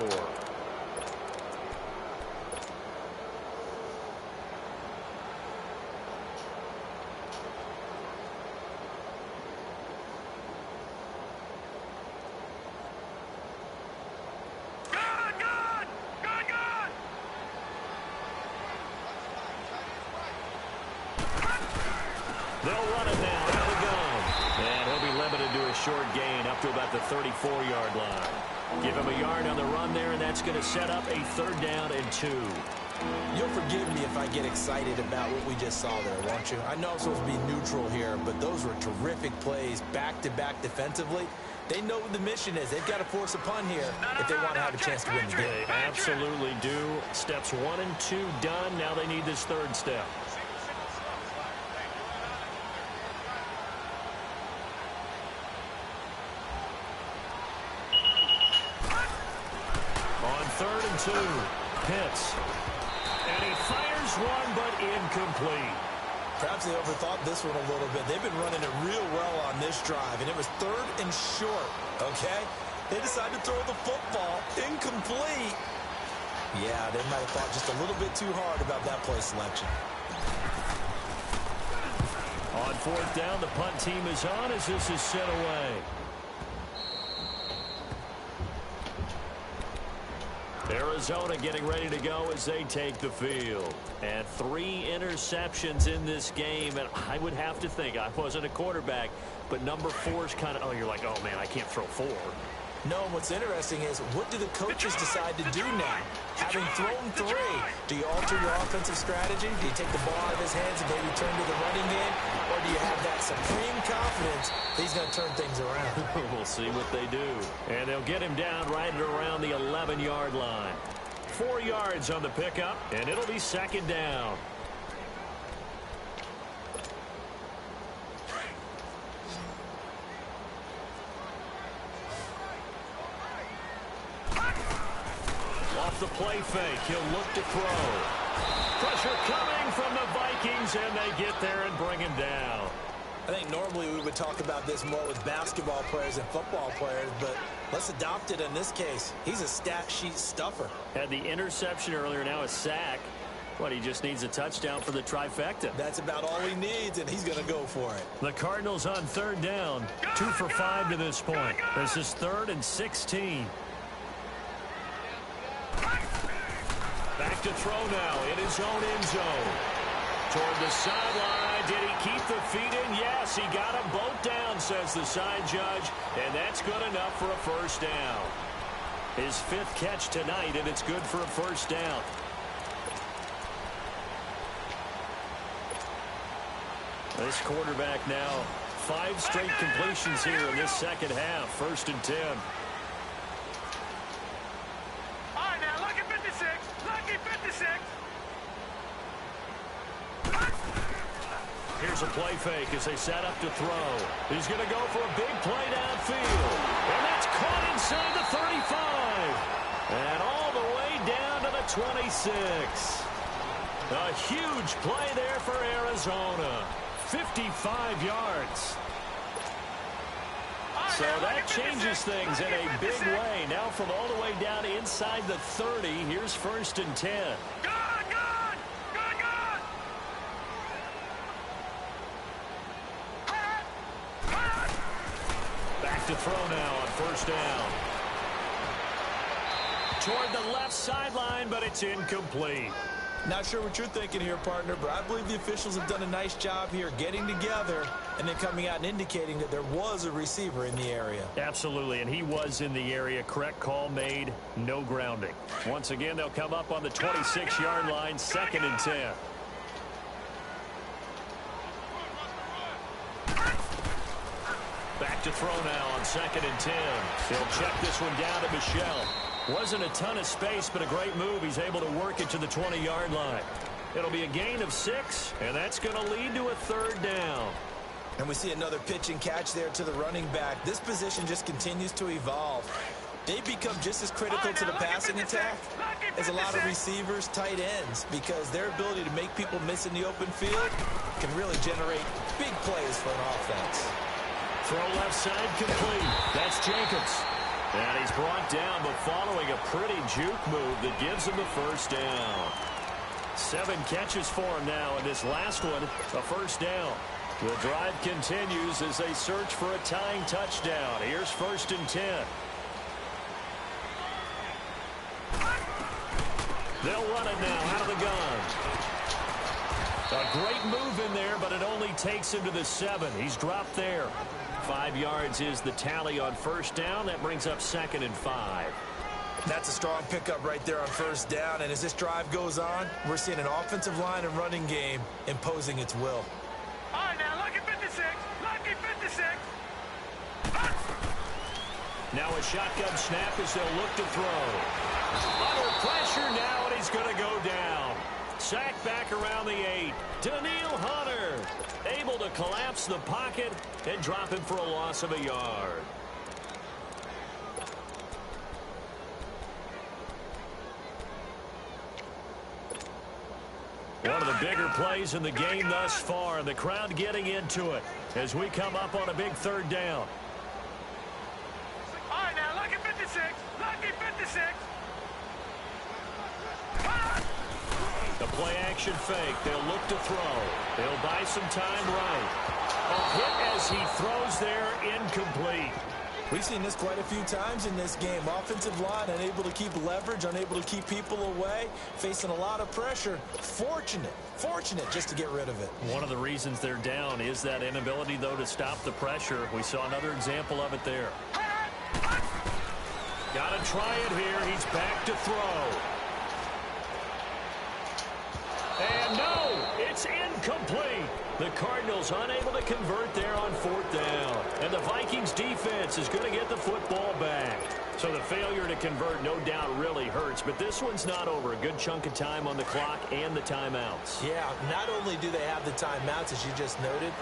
They'll run it now out of the gun. And he'll be limited to a short gain up to about the 34-yard line. Give him a yard on the run there, and that's going to set up a 3rd down and 2. You'll forgive me if I get excited about what we just saw there, won't you? I know I'm supposed to be neutral here, but those were terrific plays back-to-back defensively. They know what the mission is. They've got to force a punt here if they want to have a chance to win the game. They absolutely do. Steps 1 and 2 done. Now they need this 3rd step. On 3rd and 2, Pitts. And he fires one, but incomplete. Perhaps they overthought this one a little bit. They've been running it real well on this drive, and it was 3rd and short, okay? They decided to throw the football incomplete. Yeah, they might have thought just a little bit too hard about that play selection. On 4th down, the punt team is on as this is sent away. Arizona getting ready to go as they take the field. And 3 interceptions in this game. And I would have to think, I wasn't a quarterback, but number 4 is kind of, oh, you're like, oh, man, I can't throw 4. No, what's interesting is what do the coaches decide to do now? Having thrown 3, do you alter your offensive strategy? Do you take the ball out of his hands and maybe turn to the running game? Or do you have that supreme confidence that he's going to turn things around? We'll see what they do. And they'll get him down right around the 11-yard line. 4 yards on the pickup, and it'll be 2nd down. Off the play fake, he'll look to throw. Pressure coming from the Vikings, and they get there and bring him down. I think normally we would talk about this more with basketball players and football players, but let's adopt it in this case. He's a stat sheet stuffer. Had the interception earlier, now a sack. What, he just needs a touchdown for the trifecta. That's about all he needs, and he's going to go for it. The Cardinals on 3rd down. 2 for 5 to this point. This is 3rd and 16. Back to throw now in his own end zone. Toward the sideline. Did he keep the feet in? Yes, he got them both down, says the side judge. And that's good enough for a 1st down. His 5th catch tonight, and it's good for a 1st down. This quarterback now, 5 straight completions here in this 2nd half. 1st and 10. All right, now, lucky 56. Lucky 56. Here's a play fake as they set up to throw. He's going to go for a big play downfield. And that's caught inside the 35. And all the way down to the 26. A huge play there for Arizona. 55 yards. So that changes things in a big way. Now from all the way down inside the 30, here's 1st and 10. Gone! Back to throw now on 1st down. Toward the left sideline, but it's incomplete. Not sure what you're thinking here, partner, but I believe the officials have done a nice job here getting together and then coming out and indicating that there was a receiver in the area. Absolutely, and he was in the area. Correct call made, no grounding. Once again, they'll come up on the 26-yard line, 2nd and 10. Back to throw now on 2nd and 10. He'll check this one down to Michel. Wasn't a ton of space, but a great move. He's able to work it to the 20-yard line. It'll be a gain of 6, and that's going to lead to a 3rd down. And we see another pitch and catch there to the running back. This position just continues to evolve. They become just as critical to the passing attack as a lot of receivers, tight ends, because their ability to make people miss in the open field can really generate big plays for an offense. Throw left side complete. That's Jacobs. And he's brought down, but following a pretty juke move that gives him the 1st down. 7 catches for him now, and this last one, a 1st down. The drive continues as they search for a tying touchdown. Here's 1st and 10. They'll run it now out of the gun. A great move in there, but it only takes him to the 7. He's dropped there. 5 yards is the tally on first down. That brings up 2nd and 5. That's a strong pickup right there on first down. And as this drive goes on, we're seeing an offensive line and running game imposing its will. All right, now, lucky 56. Lucky 56. Now a shotgun snap as they'll look to throw. Under pressure now, and he's going to go down. Sacked back around the 8. Daniil Hunter able to collapse the pocket and drop him for a loss of a yard. One of the bigger plays in the game thus far, and the crowd getting into it as we come up on a big 3rd down. All right, now, lucky 56. Lucky 56. The play action fake. They'll look to throw. They'll buy some time right. A hit as he throws there, incomplete. We've seen this quite a few times in this game. Offensive line unable to keep leverage, unable to keep people away, facing a lot of pressure. Fortunate just to get rid of it. One of the reasons they're down is that inability, though, to stop the pressure. We saw another example of it there. Got to try it here. He's back to throw. And no, it's incomplete. The Cardinals unable to convert there on 4th down. And the Vikings defense is going to get the football back. So the failure to convert no doubt really hurts, but this one's not over. A good chunk of time on the clock and the timeouts. Yeah, not only do they have the timeouts, as you just noted,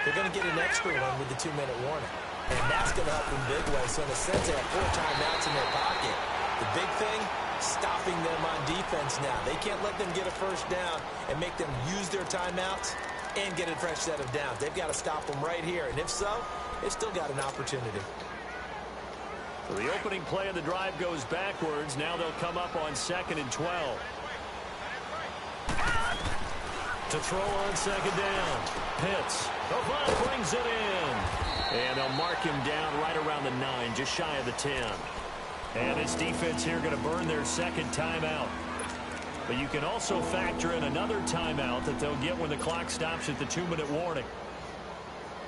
they're going to get an extra one with the 2-minute warning. And that's going to help them big way. So in a sense, they have 4 timeouts in their pocket. The big thing, stopping them on defense now. They can't let them get a first down and make them use their timeouts and get a fresh set of downs. They've got to stop them right here. And if so, they've still got an opportunity. So the opening play of the drive goes backwards. Now they'll come up on 2nd and 12. To throw on 2nd down. Pitts. Palamd brings it in. And they'll mark him down right around the 9, just shy of the 10. And this defense here going to burn their 2nd timeout. But you can also factor in another timeout that they'll get when the clock stops at the 2-minute warning.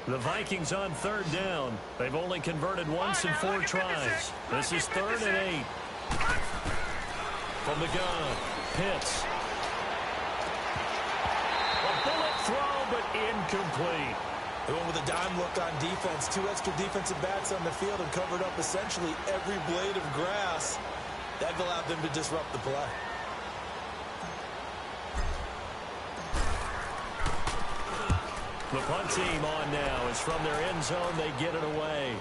The Vikings on 3rd down. They've only converted once in 4 tries. This is 3rd and 8. From the gun, Pitts. A bullet throw, but incomplete. They went with a dime look on defense. 2 extra defensive backs on the field and covered up essentially every blade of grass. That allowed them to disrupt the play. The punt team on now is from their end zone. They get it away.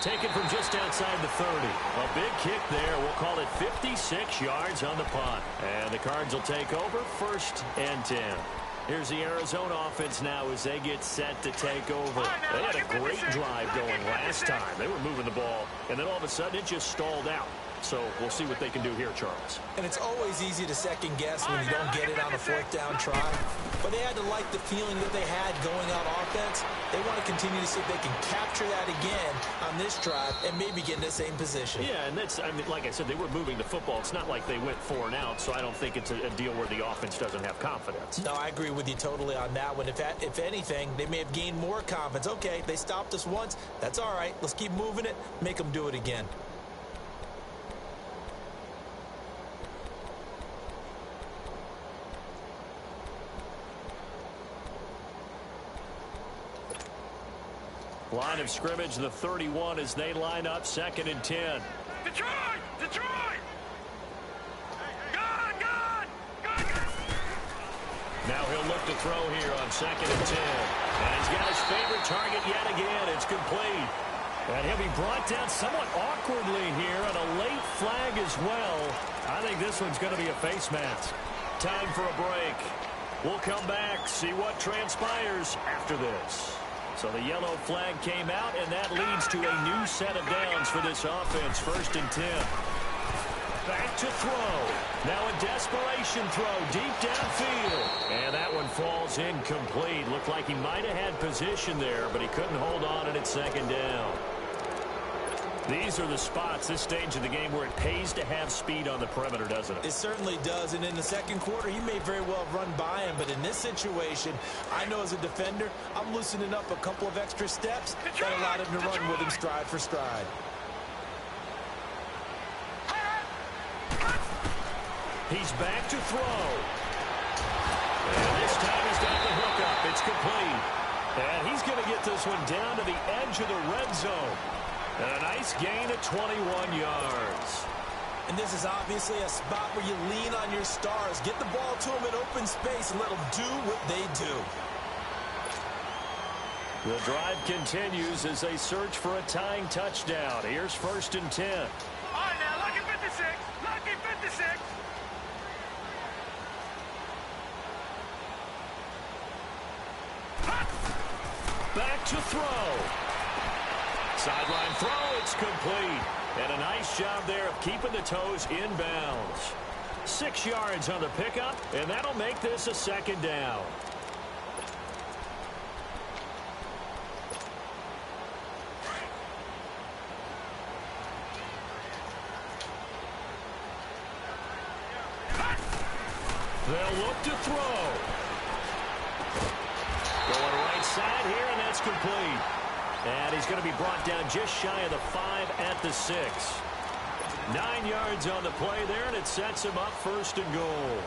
Taken from just outside the 30. A big kick there. We'll call it 56 yards on the punt. And the Cards will take over 1st and 10. Here's the Arizona offense now as they get set to take over. They had a great drive going last time. They were moving the ball, and then all of a sudden it just stalled out. So we'll see what they can do here, Charles. And it's always easy to second guess when you don't get it on a 4th down try. But they had to like the feeling that they had going on offense. They want to continue to see if they can capture that again on this drive and maybe get in the same position. Yeah, and that's, I mean, like I said, they were moving the football. It's not like they went 4 and out, so I don't think it's a deal where the offense doesn't have confidence. No, I agree with you totally on that one. If anything, they may have gained more confidence. Okay, they stopped us once. That's all right. Let's keep moving it. Make them do it again. Line of scrimmage, the 31 as they line up 2nd and 10. Detroit! Detroit! Gone! Now he'll look to throw here on 2nd and 10. And he's got his favorite target yet again. It's complete. And he'll be brought down somewhat awkwardly here on a late flag as well. I think this one's going to be a face mask. Time for a break. We'll come back, see what transpires after this. So the yellow flag came out, and that leads to a new set of downs for this offense. 1st and 10. Back to throw. Now a desperation throw deep downfield. And that one falls incomplete. Looked like he might have had position there, but he couldn't hold on, and it's 2nd down. These are the spots, this stage of the game, where it pays to have speed on the perimeter, doesn't it? It certainly does, and in the second quarter, he may very well run by him, but in this situation, I know as a defender, I'm loosening up a couple of extra steps that allowed him to run with him stride for stride. He's back to throw. And this time he's got the hook up. It's complete. And he's going to get this one down to the edge of the red zone. And a nice gain of 21 yards. And this is obviously a spot where you lean on your stars. Get the ball to them in open space and let them do what they do. The drive continues as they search for a tying touchdown. Here's 1st and 10. All right, now, lucky 56. Lucky 56. Back to throw. Sideline throw, it's complete. And a nice job there of keeping the toes in bounds. 6 yards on the pickup, and that'll make this a 2nd down. They'll look to throw. Going right side here, and that's complete. And he's going to be brought down just shy of the 5 at the 6. 9 yards on the play there, and it sets him up 1st and goal.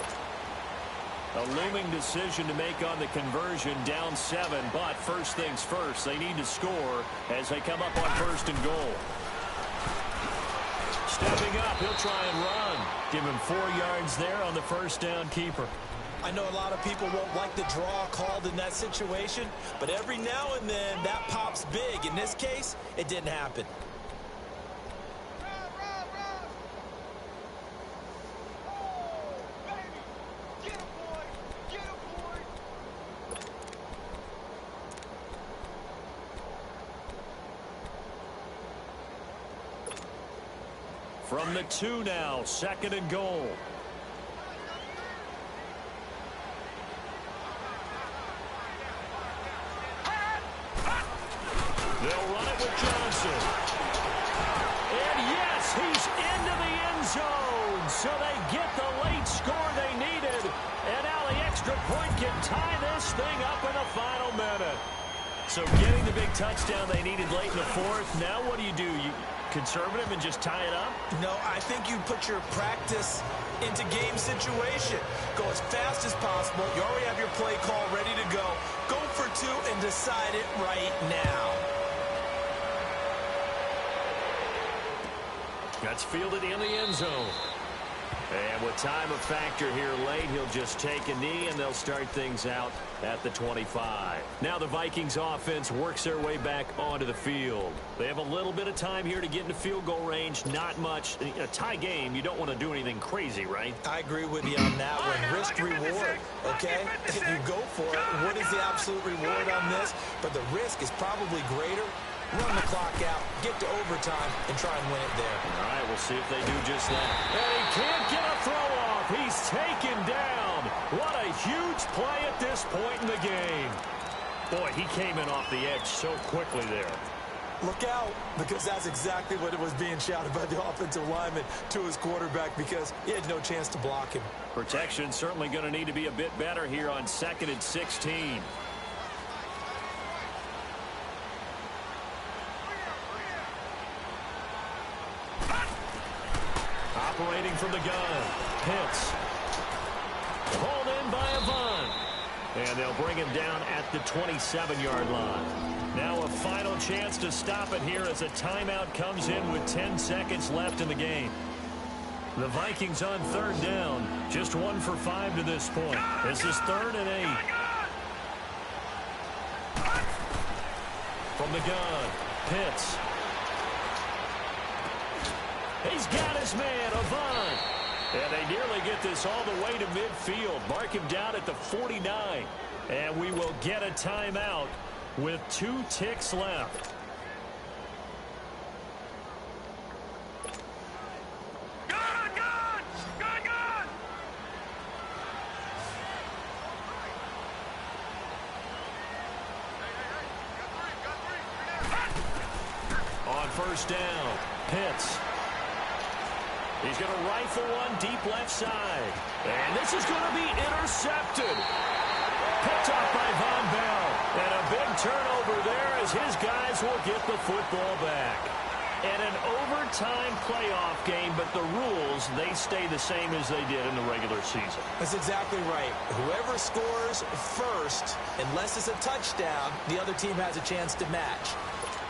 A looming decision to make on the conversion, down 7, but first things first, they need to score as they come up on 1st and goal. Stepping up, he'll try and run. Give him 4 yards there on the 1st down keeper. I know a lot of people won't like the draw called in that situation, but every now and then that pops big. In this case, it didn't happen. From the 2 now, 2nd and goal. They'll run it with Johnson. And yes, he's into the end zone. So they get the late score they needed. And now the extra point can tie this thing up in the final minute. So getting the big touchdown they needed late in the 4th. Now what do? You conservative and just tie it up? No, I think you put your practice into game situation. Go as fast as possible. You already have your play call ready to go. Go for 2 and decide it right now. That's fielded in the end zone. And with time a factor here late, he'll just take a knee, and they'll start things out at the 25. Now the Vikings offense works their way back onto the field. They have a little bit of time here to get into field goal range. Not much. A tie game, you don't want to do anything crazy, right? I agree with you on that one. Risk-reward, okay? If you go for it, what is the absolute reward on this? But the risk is probably greater. Run the clock out, get to overtime, and try and win it there. All right, we'll see if they do just that. And he can't get a throw off. He's taken down. What a huge play at this point in the game. Boy, he came in off the edge so quickly there. Look out, because that's exactly what it was being shouted by the offensive lineman to his quarterback, because he had no chance to block him. Protection certainly going to need to be a bit better here on 2nd and 16. Operating from the gun, Pitts. Pulled in by Avant. And they'll bring him down at the 27-yard line. Now a final chance to stop it here as a timeout comes in with 10 seconds left in the game. The Vikings on 3rd down. Just 1 for 5 to this point. This is 3rd and 8. From the gun, Pitts. He's got his man, Avant. And they nearly get this all the way to midfield. Mark him down at the 49. And we will get a timeout with 2 ticks left. On 1st down, Pitts. He's going to rifle one deep left side. And this is going to be intercepted. Picked off by Von Bell. And a big turnover there as his guys will get the football back. And an overtime playoff game, but the rules, they stay the same as they did in the regular season. That's exactly right. Whoever scores first, unless it's a touchdown, the other team has a chance to match.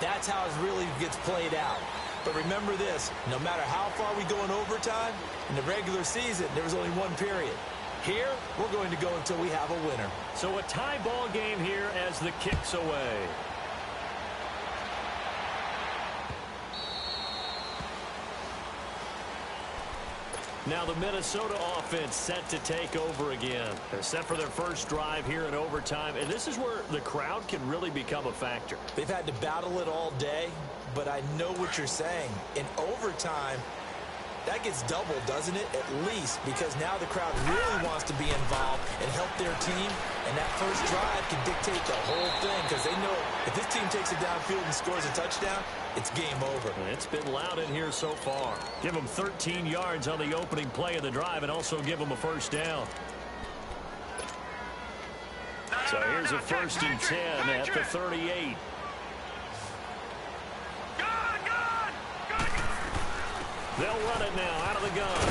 That's how it really gets played out. But remember this, no matter how far we go in overtime, in the regular season, there was only one period. Here, we're going to go until we have a winner. So a tie ball game here as the kick's away. Now the Minnesota offense set to take over again. They're set for their first drive here in overtime, and this is where the crowd can really become a factor. They've had to battle it all day, but I know what you're saying. In overtime, that gets doubled, doesn't it? At least, because now the crowd really wants to be involved and help their team, and that first drive can dictate the whole thing because they know if this team takes it downfield and scores a touchdown, it's game over. It's been loud in here so far. Give them 13 yards on the opening play of the drive and also give them a first down. So here's a 1st and 10 at the 38. They'll run it now out of the gun.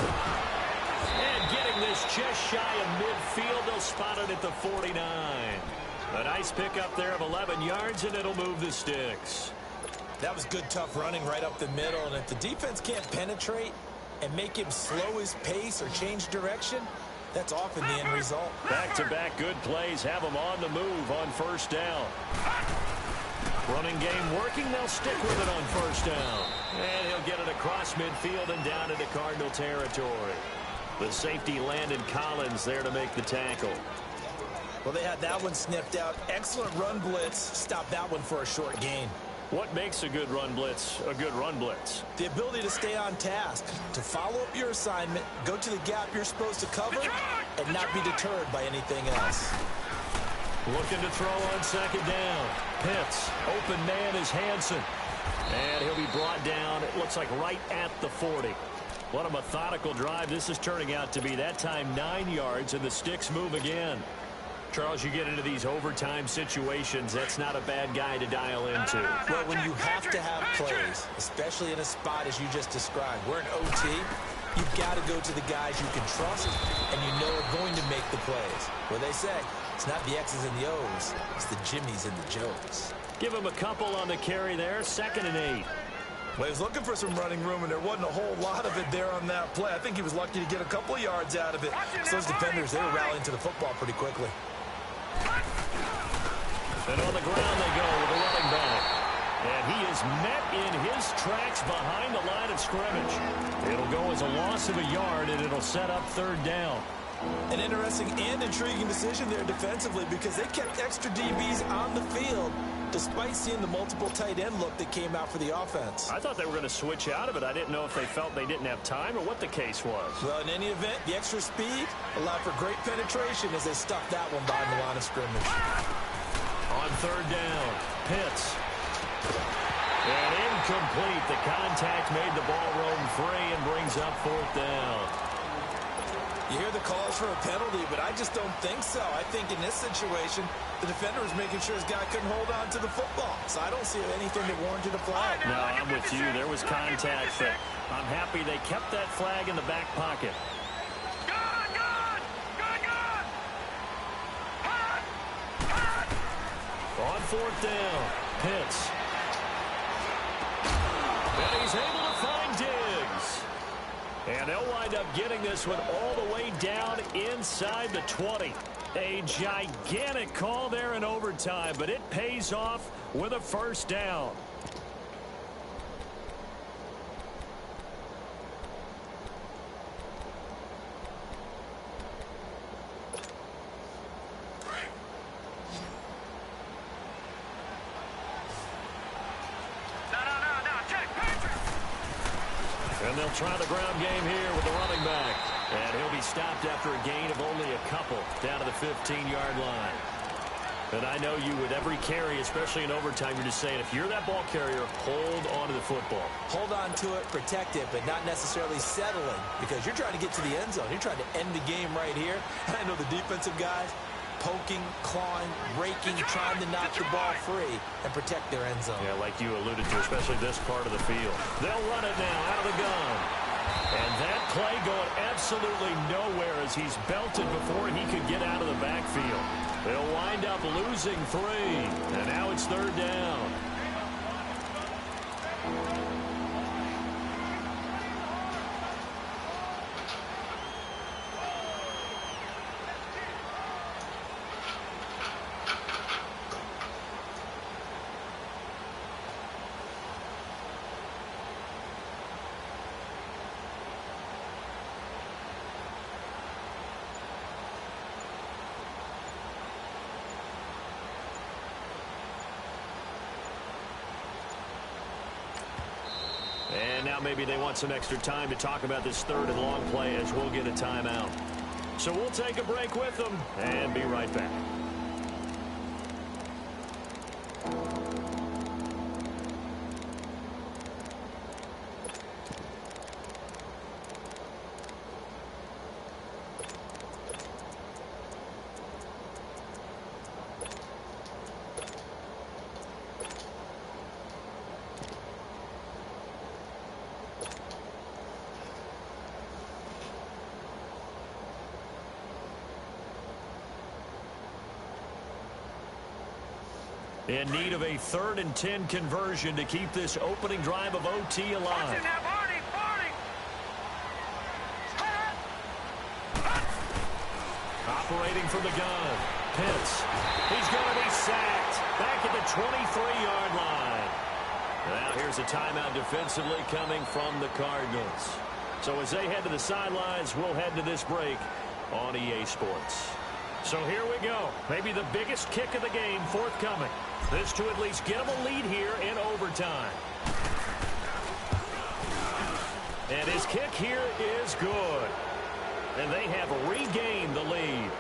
And getting this just shy of midfield, they'll spot it at the 49. A nice pickup there of 11 yards, and it'll move the sticks. That was good, tough running right up the middle. And if the defense can't penetrate and make him slow his pace or change direction, that's often the end result. Back-to-back good plays have them on the move on first down. Running game working. They'll stick with it on first down. And he'll get it across midfield and down into Cardinal territory. The safety Landon Collins there to make the tackle. Well, they had that one sniffed out. Excellent run blitz. Stop that one for a short gain. What makes a good run blitz a good run blitz? The ability to stay on task, to follow up your assignment, go to the gap you're supposed to cover, and not be deterred by anything else. Looking to throw on second down. Pitts. Open man is Hansen. And he'll be brought down, it looks like right at the 40. What a methodical drive this is turning out to be. That time 9 yards, and the sticks move again. Charles, you get into these overtime situations, that's not a bad guy to dial into. Well, when you have to have plays, especially in a spot as you just described, we're in OT, you've got to go to the guys you can trust and you know are going to make the plays. What they say, it's not the X's and the O's, it's the Jimmies and the Joes. Give him a couple on the carry there, 2nd and 8. Well, he was looking for some running room, and there wasn't a whole lot of it there on that play. I think he was lucky to get a couple of yards out of it. So those defenders, they were rallying to the football pretty quickly. And on the ground they go with the running back. And he is met in his tracks behind the line of scrimmage. It'll go as a loss of a yard, and it'll set up 3rd down. An interesting and intriguing decision there defensively because they kept extra DBs on the field despite seeing the multiple tight end look that came out for the offense. I thought they were going to switch out of it. I didn't know if they felt they didn't have time or what the case was. Well, in any event, the extra speed allowed for great penetration as they stuffed that one behind the line of scrimmage. On 3rd down, Pitts. And incomplete. The contact made the ball roam free and brings up 4th down. You hear the calls for a penalty, but I just don't think so. I think in this situation, the defender was making sure his guy couldn't hold on to the football. So I don't see anything that warranted a flag. No, I'm with you. There was contact. But I'm happy they kept that flag in the back pocket. On 4th down, Pitts. And he's able to find Diggs. And they'll wind up getting this one all the way down inside the 20. A gigantic call there in overtime, but it pays off with a 1st down. And they'll try the ground game here with the running back. And he'll be stopped after a gain of only a couple down to the 15-yard line. And I know you with every carry, especially in overtime, you're just saying if you're that ball carrier, hold on to the football. Hold on to it, protect it, but not necessarily settling because you're trying to get to the end zone. You're trying to end the game right here. And I know the defensive guys poking, clawing, raking, trying to knock the ball free and protect their end zone. Yeah, like you alluded to, especially this part of the field. They'll run it now out of the gun. And that play going absolutely nowhere as he's belted before he could get out of the backfield. They'll wind up losing 3, and now it's 3rd down. And now maybe they want some extra time to talk about this 3rd and long play as we'll get a timeout. So we'll take a break with them and be right back. In need of a 3rd and 10 conversion to keep this opening drive of OT alive. Operating from the gun. Pitts. He's going to be sacked. Back at the 23-yard line. Now here's a timeout defensively coming from the Cardinals. So as they head to the sidelines, we'll head to this break on EA Sports. So here we go. Maybe the biggest kick of the game forthcoming. This to at least get them a lead here in overtime. And his kick here is good. And they have regained the lead.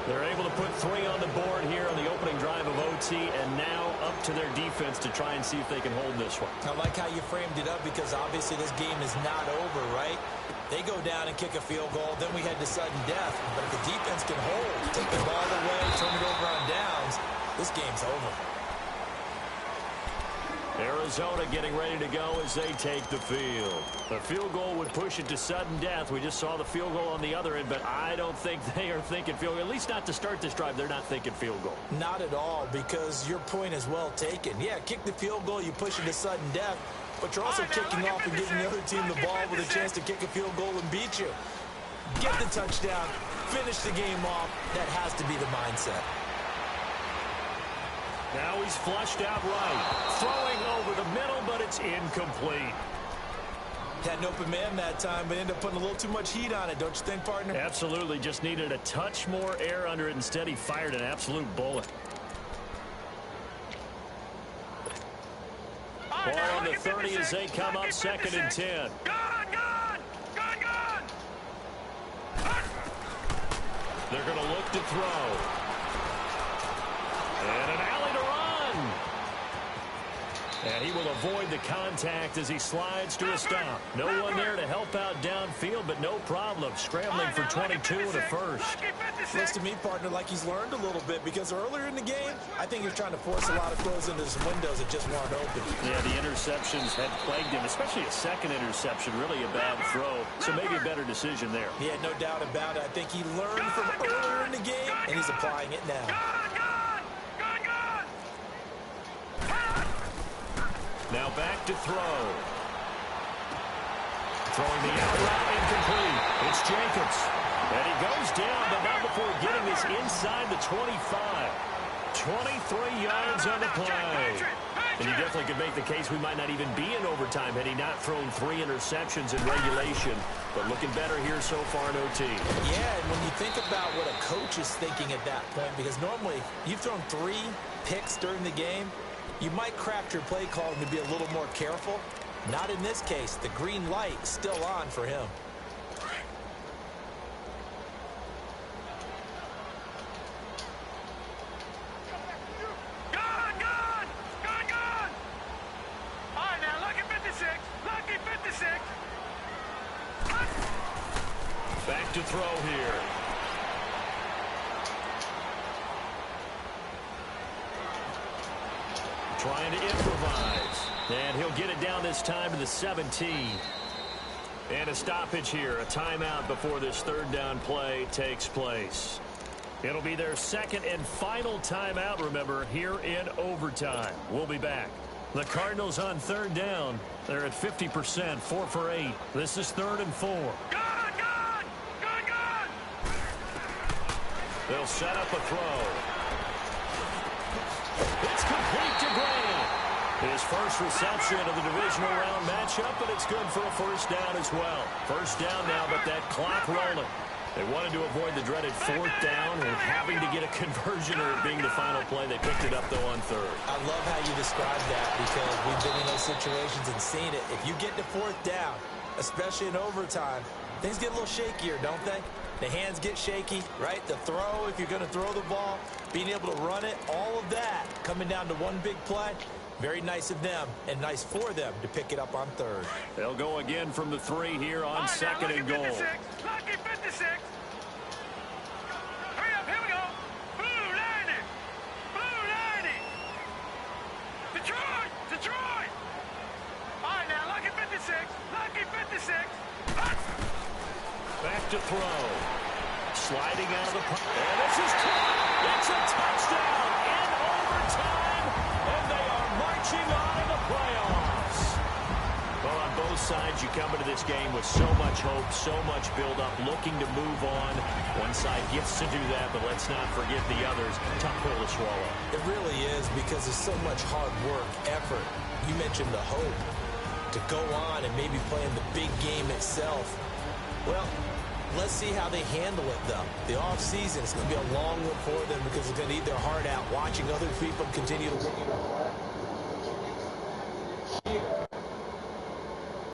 They're able to put 3 on the board here on the opening drive of OT, and now up to their defense to try and see if they can hold this one. I like how you framed it up because obviously this game is not over, right? They go down and kick a field goal, then we head to sudden death. But if the defense can hold, take the ball away, turn it over on downs, this game's over. Arizona getting ready to go as they take the field. A field goal would push it to sudden death. We just saw the field goal on the other end, but I don't think they are thinking field goal. At least not to start this drive. They're not thinking field goal. Not at all, because your point is well taken. Yeah, kick the field goal, you push it to sudden death, but you're also kicking off and giving the other team the ball with a chance to kick a field goal and beat you. Get the touchdown, finish the game off. That has to be the mindset. Now he's flushed out right. Throwing over the middle, but it's incomplete. Had an open man that time, but ended up putting a little too much heat on it, don't you think, partner? Absolutely. Just needed a touch more air under it. Instead, he fired an absolute bullet. Ball on the 30 as they come up 2nd and 10. They're going to look to throw. And an alley to run. And he will avoid the contact as he slides to a stop. No one there to help out downfield, but no problem. Scrambling for 22 and a first. Looks to me, partner, like he's learned a little bit because earlier in the game, I think he was trying to force a lot of throws into some windows that just weren't open. Yeah, the interceptions had plagued him, especially a second interception. Really a bad throw, so maybe a better decision there. Yeah, no doubt about it. I think he learned from earlier in the game, and he's applying it now. Now back to throw. Throwing the out route incomplete. It's Jacobs. And he goes down, but not before getting this inside the 25. 23 yards on the play. And you definitely could make the case we might not even be in overtime had he not thrown 3 interceptions in regulation. But looking better here so far in OT. Yeah, and when you think about what a coach is thinking at that point, because normally you've thrown 3 picks during the game, you might craft your play calling to be a little more careful. Not in this case. The green light still on for him. throw here. Trying to improvise. And he'll get it down this time to the 17. And a stoppage here, a timeout before this third down play takes place. It'll be their second and final timeout, remember, here in overtime. We'll be back. The Cardinals on third down. They're at 50%, 4 for 8. This is 3rd and 4. Good! They'll set up a throw. It's complete to Graham. His first reception of the divisional round matchup, but it's good for a first down as well. First down now, but that clock rolling. They wanted to avoid the dreaded 4th down and having to get a conversion or it being the final play. They picked it up, though, on 3rd. I love how you described that because we've been in those situations and seen it. If you get to 4th down, especially in overtime, things get a little shakier, don't they? The hands get shaky, right? The throw, if you're going to throw the ball, being able to run it, all of that coming down to one big play. Very nice of them and nice for them to pick it up on 3rd. They'll go again from the 3 here on 2nd and goal. Lucky 56. Hurry up, here we go. Blue 90. Blue 90. Detroit. All right, now, lucky 56. Lucky 56. Back to throw. Sliding out of the pocket. And this is caught. It's a touchdown in overtime. And they are marching on in the playoffs. Well, on both sides, you come into this game with so much hope, so much build-up, looking to move on. One side gets to do that, but let's not forget the others. Tough pill to swallow. It really is because there's so much hard work, effort. You mentioned the hope to go on and maybe play in the big game itself. Well, let's see how they handle it, though. The offseason is going to be a long one for them because they're going to need their heart out watching other people continue to work.